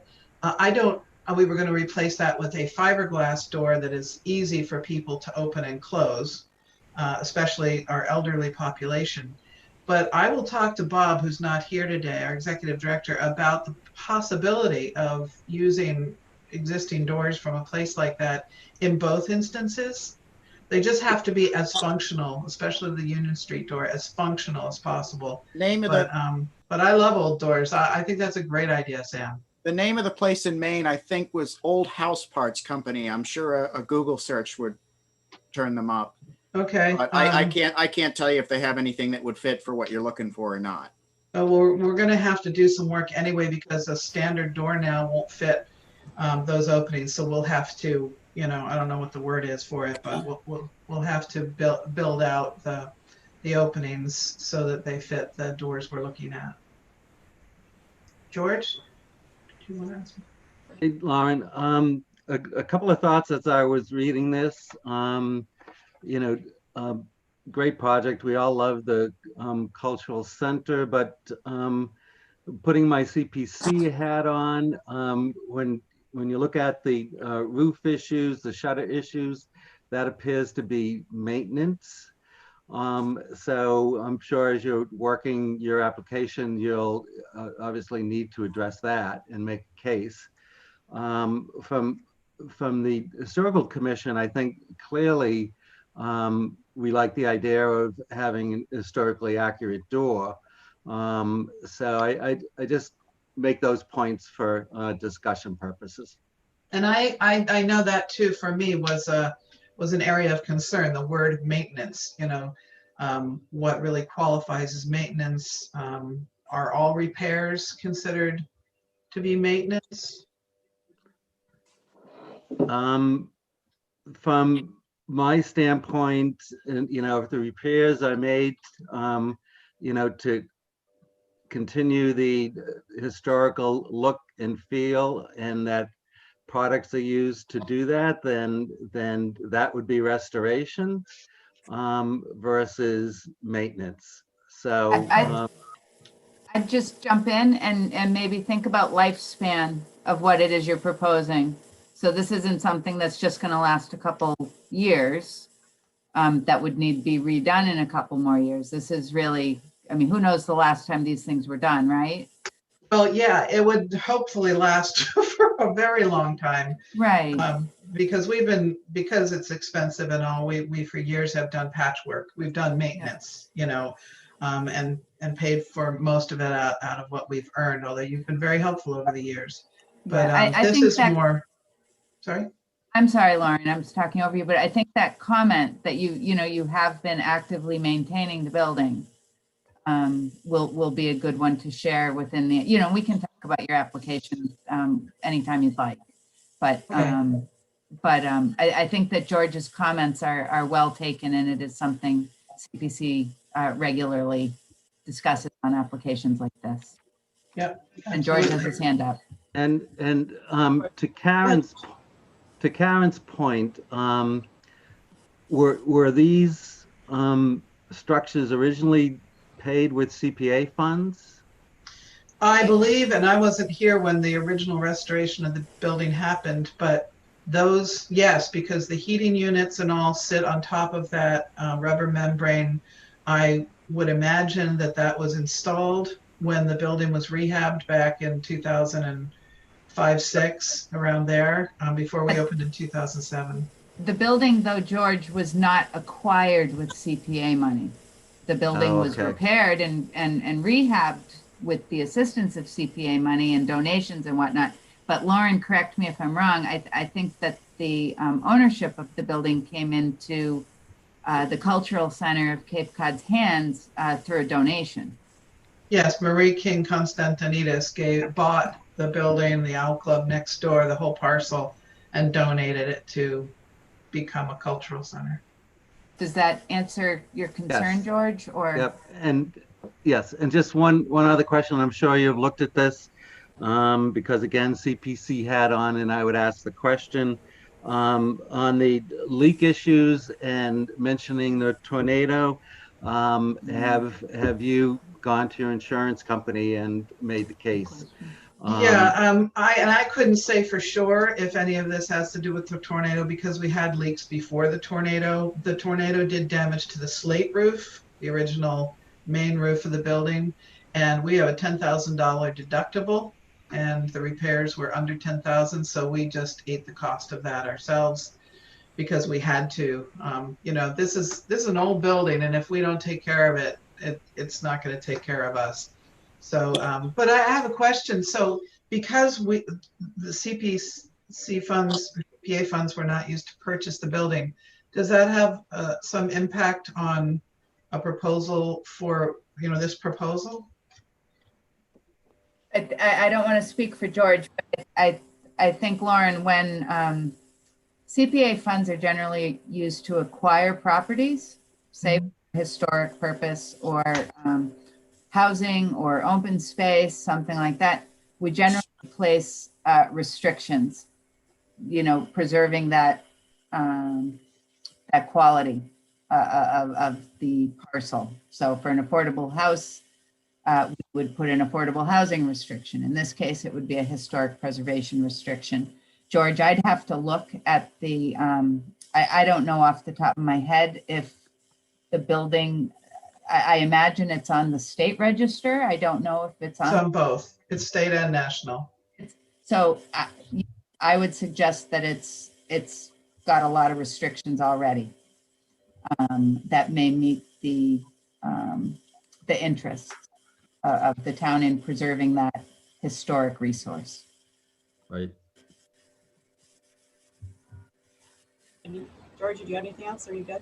We were going to replace that with a fiberglass door that is easy for people to open and close, especially our elderly population. But I will talk to Bob, who's not here today, our executive director, about the possibility of using existing doors from a place like that in both instances. They just have to be as functional, especially the Union Street door, as functional as possible. But I love old doors. I think that's a great idea, Sam. The name of the place in Maine, I think, was Old House Parts Company. I'm sure a Google search would turn them up. Okay. But I can't tell you if they have anything that would fit for what you're looking for or not. We're going to have to do some work anyway because a standard door now won't fit those openings. So we'll have to, I don't know what the word is for it, but we'll have to build out the openings so that they fit the doors we're looking at. George, do you want to ask me? Hey, Lauren, a couple of thoughts as I was reading this. Great project. We all love the cultural center, but putting my CPC hat on, when you look at the roof issues, the shutter issues, that appears to be maintenance. So I'm sure as you're working your application, you'll obviously need to address that and make a case. From the Historical Commission, I think clearly we like the idea of having an historically accurate door. So I just make those points for discussion purposes. And I know that too, for me, was an area of concern, the word maintenance, what really qualifies as maintenance. Are all repairs considered to be maintenance? From my standpoint, if the repairs are made, to continue the historical look and feel, and that products are used to do that, then that would be restoration versus maintenance. So I'd just jump in and maybe think about lifespan of what it is you're proposing. So this isn't something that's just going to last a couple years. That would need to be redone in a couple more years. This is really, I mean, who knows the last time these things were done, right? Well, yeah, it would hopefully last for a very long time. Right. Because because it's expensive and all, we for years have done patchwork. We've done maintenance, you know, and paid for most of it out of what we've earned, although you've been very helpful over the years. But Yeah, I this think is more, sorry? I'm sorry, Lauren, I'm just talking over you, but I think that comment that you have been actively maintaining the building will be a good one to share within the, we can talk about your application anytime you'd like. But Okay. I think that George's comments are well taken, and it is something CPC regularly discusses on applications like this. Yep. And George has his hand up. And to Karen's point, were these structures originally paid with CPA funds? I believe, and I wasn't here when the original restoration of the building happened, but those, yes, because the heating units and all sit on top of that rubber membrane. I would imagine that was installed when the building was rehabbed back in 2005, 6, around there, before we opened in 2007. The building, though, George, was not acquired with CPA money. The building was repaired and rehabbed with the assistance of CPA money and donations and whatnot. But Lauren, correct me if I'm wrong, I think that the ownership of the building came into the Cultural Center of Cape Cod's hands through a donation. Yes, Marie King Constantinidis bought the building, the Owl Club next door, the whole parcel, and donated it to become a cultural center. Does that answer your concern, Yes. George? Or Yep. And yes, and just one other question. I'm sure you've looked at this because again, CPC had on, and I would ask the question on the leak issues and mentioning the tornado. Have you gone to your insurance company and made the case? Yeah, I couldn't say for sure if any of this has to do with the tornado because we had leaks before the tornado. The tornado did damage to the slate roof, the original main roof of the building, and we have a $10,000 deductible, and the repairs were under $10,000, so we just ate the cost of that ourselves because we had to. This is an old building, and if we don't take care of it, it's not going to take care of us. So, but I have a question. So, because the CPC funds, PA funds were not used to purchase the building, does that have some impact on a proposal for, this proposal? I don't want to speak for George, but I think, Lauren, when CPA funds are generally used to acquire properties, say for historic purpose or housing or open space, something like that, we generally place restrictions, preserving that that quality of the parcel. So for an affordable house, we would put an affordable housing restriction. In this case, it would be a historic preservation restriction. George, I'd have to look at the, I don't know off the top of my head if the building, I imagine it's on the state register. I don't know if it's on. It's on both. It's state and national. So I would suggest that it's got a lot of restrictions already that may meet the interests of the town in preserving that historic resource. Right. George, do you have anything else? Are you good?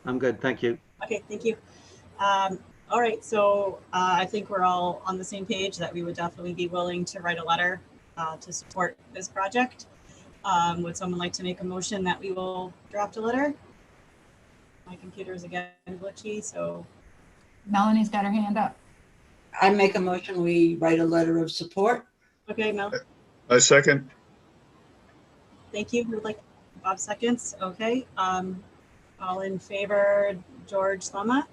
I'm good. Thank you. Okay, thank you. All right, so I think we're all on the same page that we would definitely be willing to write a letter to support this project. Would someone like to make a motion that we will draft a letter? My computer is again glitchy, so. Melanie's got her hand up. I make a motion, we write a letter of support. Okay, Mel. A second. Thank you. Who would like Bob seconds? Okay. All in favor, George Slama?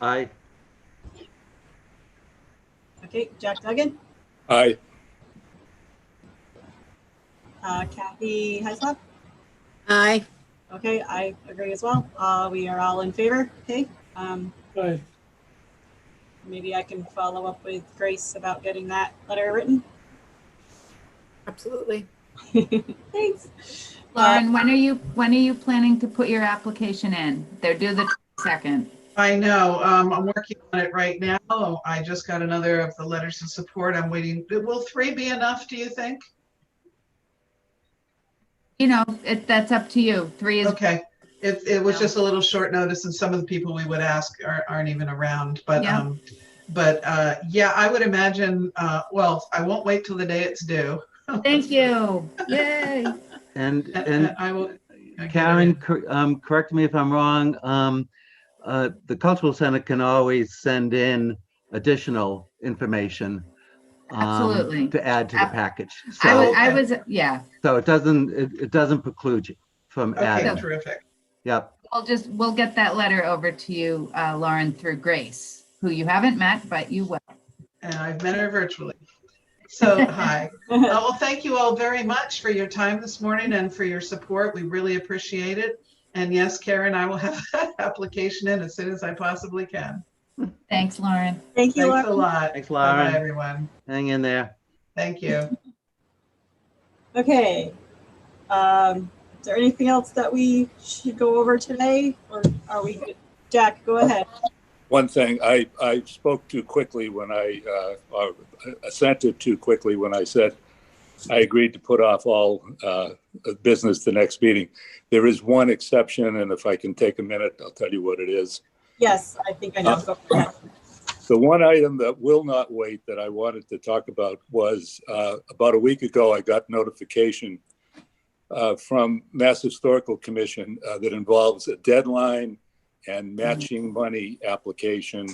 Aye. Okay, Jack Duggan? Aye. Kathy Heislop? Aye. Okay, I agree as well. We are all in favor. Okay. Aye. Maybe I can follow up with Grace about getting that letter written. Absolutely. Thanks. Lauren, when are you planning to put your application in? They're due the 22nd. I know, I'm working on it right now. I just got another of the letters of support. I'm waiting. Will 3 be enough, do you think? You know, that's up to you. 3 is Okay. It was No. just a little short notice, and some of the people we would ask aren't even around. But Yeah. yeah, I would imagine. Well, I won't wait till the day it's due. Thank you. Yay. And I will. Karen, correct me if I'm wrong. The cultural center can always send in additional information Absolutely. to add to the package. So, I was, yeah. So it doesn't preclude you from adding. Okay, terrific. Yep. We'll get that letter over to you, Lauren, through Grace, who you haven't met, but you will. And I've met her virtually. So, hi. Well, thank you all very much for your time this morning and for your support. We really appreciate it. And yes, Karen, I will have that application in as soon as I possibly can. Thanks, Lauren. Thank you, Thanks Lauren. a lot. Thanks, Lauren. Bye, everyone. Hang in there. Thank you. Okay. Is there anything else that we should go over today, or are we good? Jack, go ahead. One thing, I spoke too quickly when I assented too quickly when I said I agreed to put off all business the next meeting. There is one exception, and if I can take a minute, I'll tell you what it is. Yes, I think I know. Go ahead. The one item that will not wait that I wanted to talk about was about a week ago, I got notification from Mass Historical Commission that involves a deadline and matching money application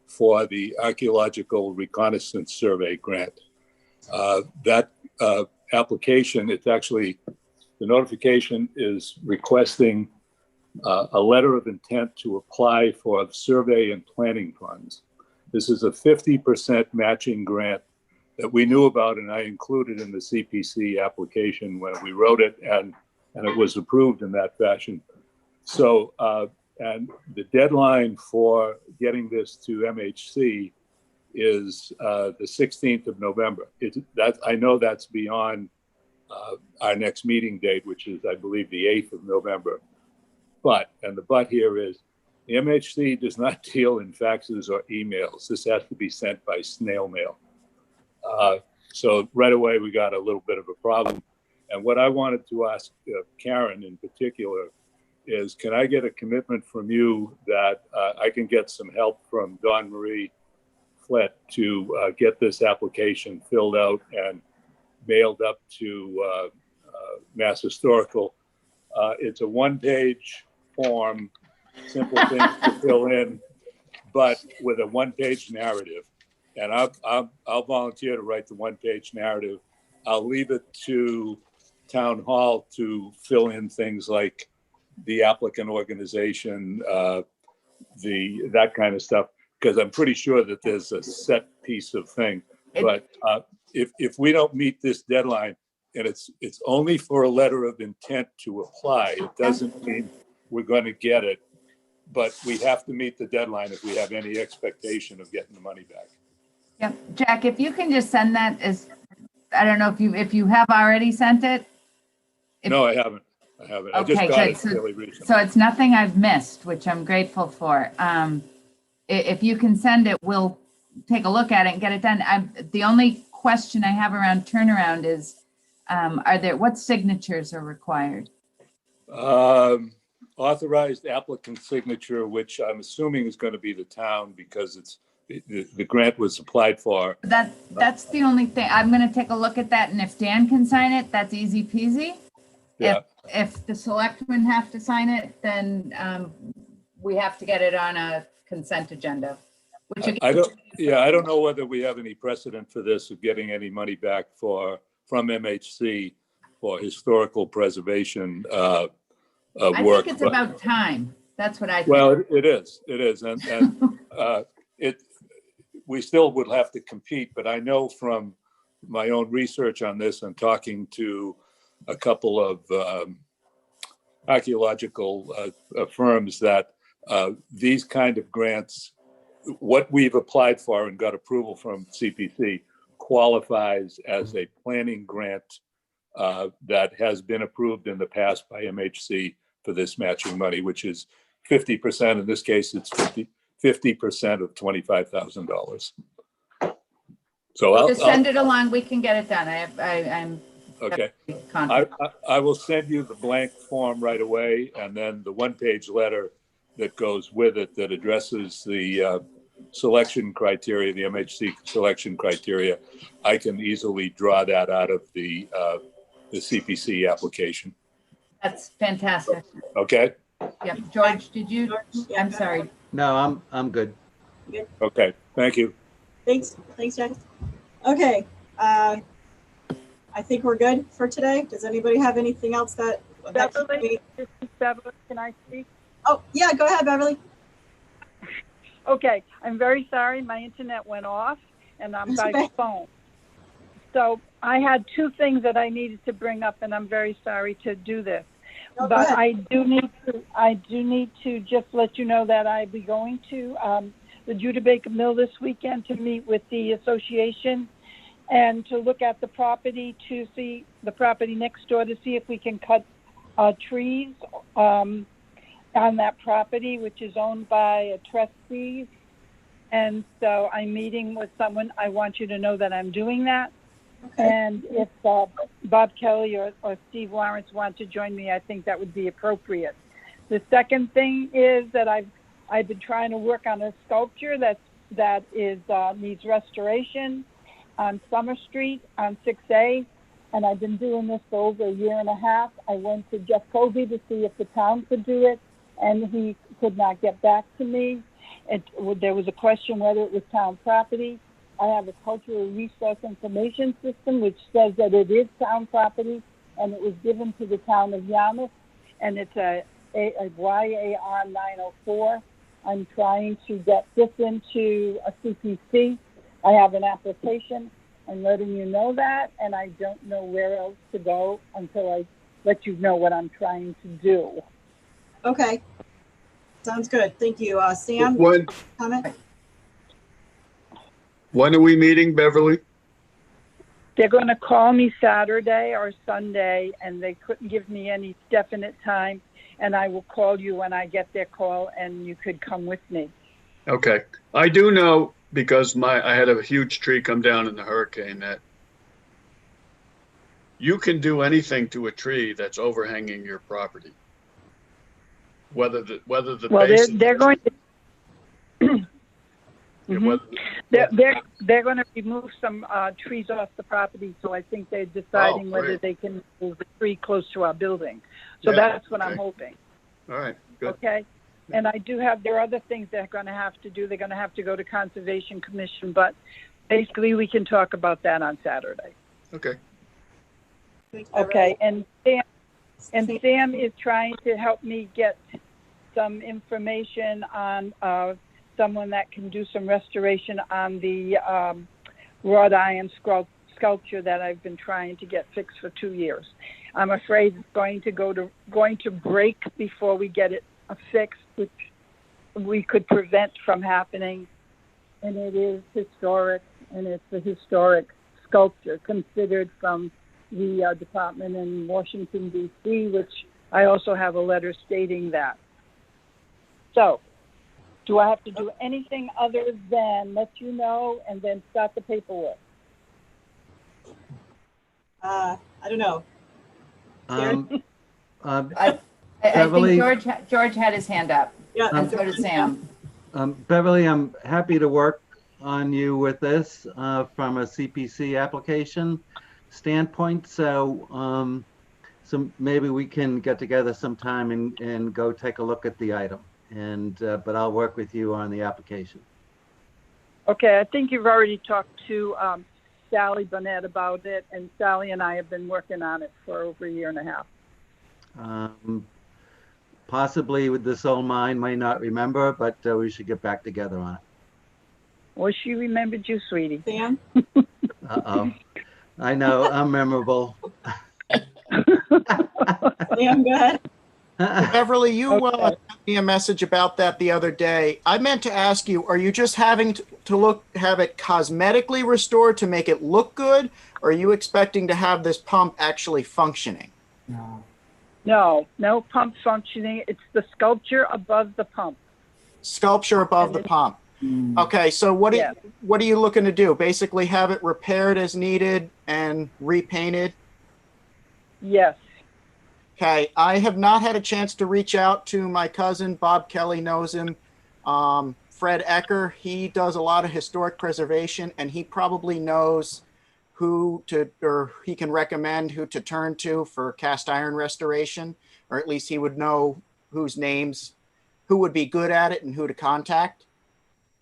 for the Archaeological Reconnaissance Survey grant. That application, it's actually, the notification is requesting a letter of intent to apply for survey and planning funds. This is a 50% matching grant that we knew about, and I included in the CPC application when we wrote it, and it was approved in that fashion. So, and the deadline for getting this to MHC is the 16th of November. I know that's beyond our next meeting date, which is, I believe, the 8th of November. But, and the but here is, the MHC does not deal in faxes or emails. This has to be sent by snail mail. So right away, we got a little bit of a problem. And what I wanted to ask Karen in particular is, can I get a commitment from you that I can get some help from Dawn Marie Flett to get this application filled out and mailed up to Mass Historical? It's a one-page form, simple things to fill in, but with a one-page narrative. And I'll volunteer to write the one-page narrative. I'll leave it to Town Hall to fill in things like the applicant organization, that kind of stuff, because I'm pretty sure that there's a set piece of thing. But if we don't meet this deadline, and it's only for a letter of intent to apply, it doesn't mean we're going to get it, but we have to meet the deadline if we have any expectation of getting the money back. Yep. Jack, if you can just send that as, I don't know if you have already sent it. No, I haven't. I Okay, just got good. it really recently. So it's nothing I've missed, which I'm grateful for. If you can send it, we'll take a look at it and get it done. The only question I have around turnaround is, what signatures are required? Authorized applicant signature, which I'm assuming is going to be the town because the grant was applied for. That's the only thing. I'm going to take a look at that, and if Dan can sign it, that's easy peasy. Yeah. If the selectmen have to sign it, then we have to get it on a consent agenda. I don't know whether we have any precedent for this of getting any money back from MHC for historical preservation work. I think it's about time. That's what I think. Well, it is, and we still would have to compete, but I know from my own research on this and talking to a couple of archaeological firms that these kind of grants, what we've applied for and got approval from CPC, qualifies as a planning grant that has been approved in the past by MHC for this matching money, which is 50%. In this case, it's 50% of $25,000. So Just send it along. We can get it done. I'm okay. confident. I will send you the blank form right away, and then the one-page letter that goes with it that addresses the selection criteria, the MHC selection criteria. I can easily draw that out of the CPC application. That's fantastic. Okay. Yeah, George, did you? I'm sorry. No, I'm good. Good. Okay. Thank you. Thanks, Jack. Okay. I think we're good for today. Does anybody have anything else that Beverly, this is Beverly. Can I speak? Oh, yeah, go ahead, Beverly. Okay, I'm very sorry. My internet went off and I'm by okay. phone. So I had two things that I needed to bring up, and I'm very sorry to do this. No, but I do need to just let you know that I'll be going to the Judebaker Mill this weekend to meet with the association and to look at the property, to see the property next door, to see if we can cut trees on that property, which is owned by a trustee. And so I'm meeting with someone. I want you to know that I'm doing that. Okay. And if Bob Kelly or Steve Lawrence want to join me, I think that would be appropriate. The second thing is that I've been trying to work on a sculpture that needs restoration on Summer Street on 6A, and I've been doing this for over a year and a half. I went to Jeff Covey to see if the town could do it, and he could not get back to me. There was a question whether it was town property. I have a cultural resource information system which says that it is town property, and it was given to the town of Yarmouth, and it's a YAR 904. I'm trying to get this into a CPC. I have an application. I'm letting you know that, and I don't know where else to go until I let you know what I'm trying to do. Okay. Sounds good. Thank you. Sam, comment? When are we meeting, Beverly? They're going to call me Saturday or Sunday, and they couldn't give me any definite time, and I will call you when I get their call, and you could come with me. Okay. I do know, because I had a huge tree come down in the hurricane, that you can do anything to a tree that's overhanging your property. Whether the well, base they're going to mm-hmm. they're going to remove some trees off the property, so I think they're deciding whether they can move the tree close to our building. So that's what I'm hoping. All right, good. Okay. And there are other things they're going to have to do. They're going to have to go to Conservation Commission, but basically we can talk about that on Saturday. Okay. Okay. And Sam is trying to help me get some information on someone that can do some restoration on the wrought iron sculpture that I've been trying to get fixed for 2 years. I'm afraid it's going to break before we get it fixed, which we could prevent from happening. And it is historic, and it's a historic sculpture considered from the department in Washington, D.C., which I also have a letter stating that. So, do I have to do anything other than let you know and then start the paperwork? I don't know. I think George had his hand up. Yeah, and so did Sam. Beverly, I'm happy to work on you with this from a CPC application standpoint. So, so maybe we can get together sometime and go take a look at the item. And but I'll work with you on the application. Okay, I think you've already talked to Sally Burnett about it, and Sally and I have been working on it for over a year and a half. Possibly with the soul mind may not remember, but we should get back together on it. Well, she remembered you, sweetie. Sam? Uh-oh. I know, I'm memorable. Liam, go ahead. Beverly, you Okay. sent me a message about that the other day. I meant to ask you, are you just having to have it cosmetically restored to make it look good? Or are you expecting to have this pump actually functioning? No pump functioning. It's the sculpture above the pump. Sculpture above the pump. Okay, so what Yes. are you looking to do? Basically have it repaired as needed and repainted? Yes. Okay, I have not had a chance to reach out to my cousin. Bob Kelly knows him. Fred Ecker, he does a lot of historic preservation, and he probably knows or he can recommend who to turn to for cast iron restoration, or at least he would know who would be good at it and who to contact.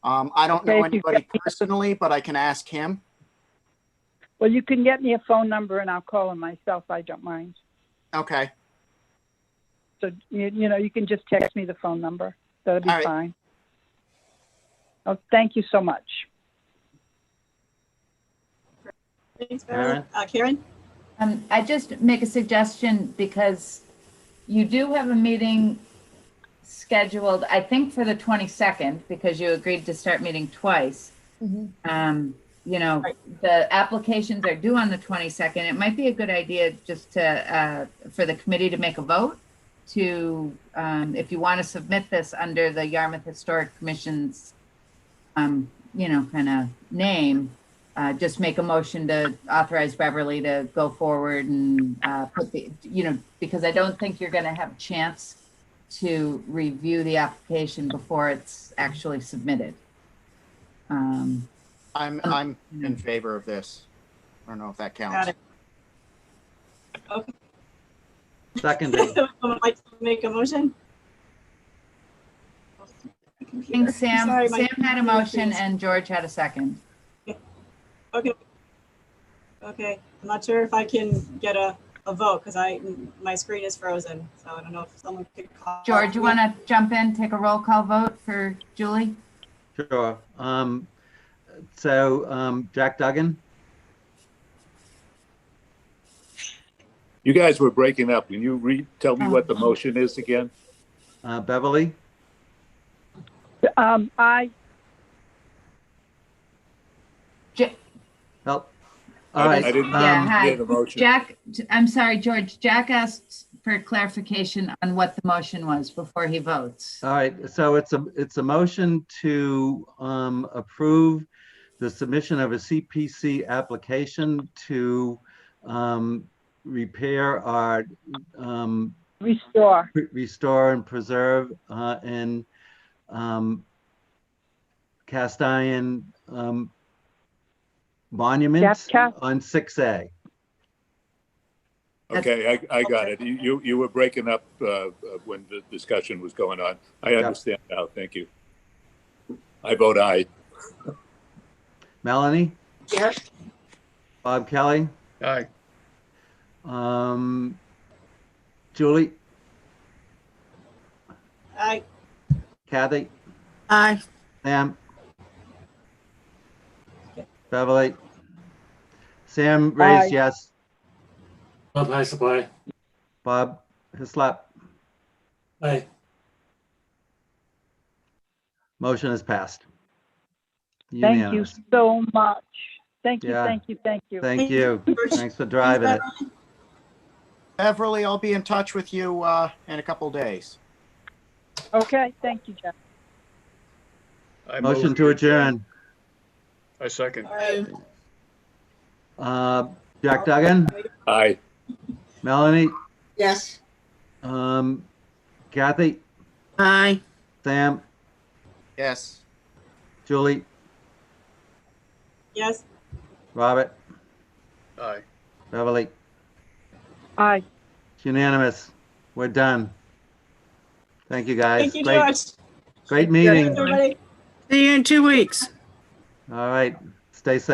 I don't know anybody personally, but I can ask him. Well, you can get me a phone number and I'll call him myself. I don't mind. Okay. So, you can just text me the phone number. That'll be All right. fine. Oh, thank you so much. Thanks, Beverly. Karen? I just make a suggestion because you do have a meeting scheduled, I think, for the 22nd, because you agreed to start meeting twice. The applications are due on the 22nd. It might be a good idea just to, for the committee to make a vote to, if you want to submit this under the Yarmouth Historic Commission's, kind of name, just make a motion to authorize Beverly to go forward and put the, because I don't think you're going to have a chance to review the application before it's actually submitted. I'm in favor of this. I don't know if that counts. Got it. Okay. Seconded. Someone like to make a motion? I think Sam Sorry, Sam had a motion and George had a second. Okay. Okay. I'm not sure if I can get a vote because my screen is frozen. So I don't know if someone could call. George, you want to jump in, take a roll call vote for Julie? Sure. Jack Duggan, You guys were breaking up. Can you tell me what the motion is again? Beverly, help. All right. I didn't hi. hear the motion. Jack, I'm sorry, George. Jack asked for clarification on what the motion was before he votes. All right, so it's a motion to approve the submission of a CPC application to repair our restore and preserve and cast iron monuments on 6A. Okay, I got it. You were breaking up when the discussion was going on. I understand now. Thank you. I vote aye. Melanie? Yes. Bob Kelly? Aye. Julie? Aye. Kathy? Aye. Sam? Beverly? Sam raised Aye. yes. Bob High Supply. Bob Hislop? Aye. Motion is passed. Thank you Unanimous. so much. Thank you, Yeah. thank you, thank you. Thank you. Thanks for driving it. Beverly, I'll be in touch with you in a couple days. Okay, thank you, Jeff. Motion to adjourn. I second. Jack Duggan? Aye. Melanie? Yes. Kathy? Aye. Sam? Yes. Julie? Yes. Robert? Aye. Beverly? Aye. It's unanimous. We're done. Thank you, guys. Thank you, George. Great meeting. Everybody. See you in 2 weeks. All right. Stay safe.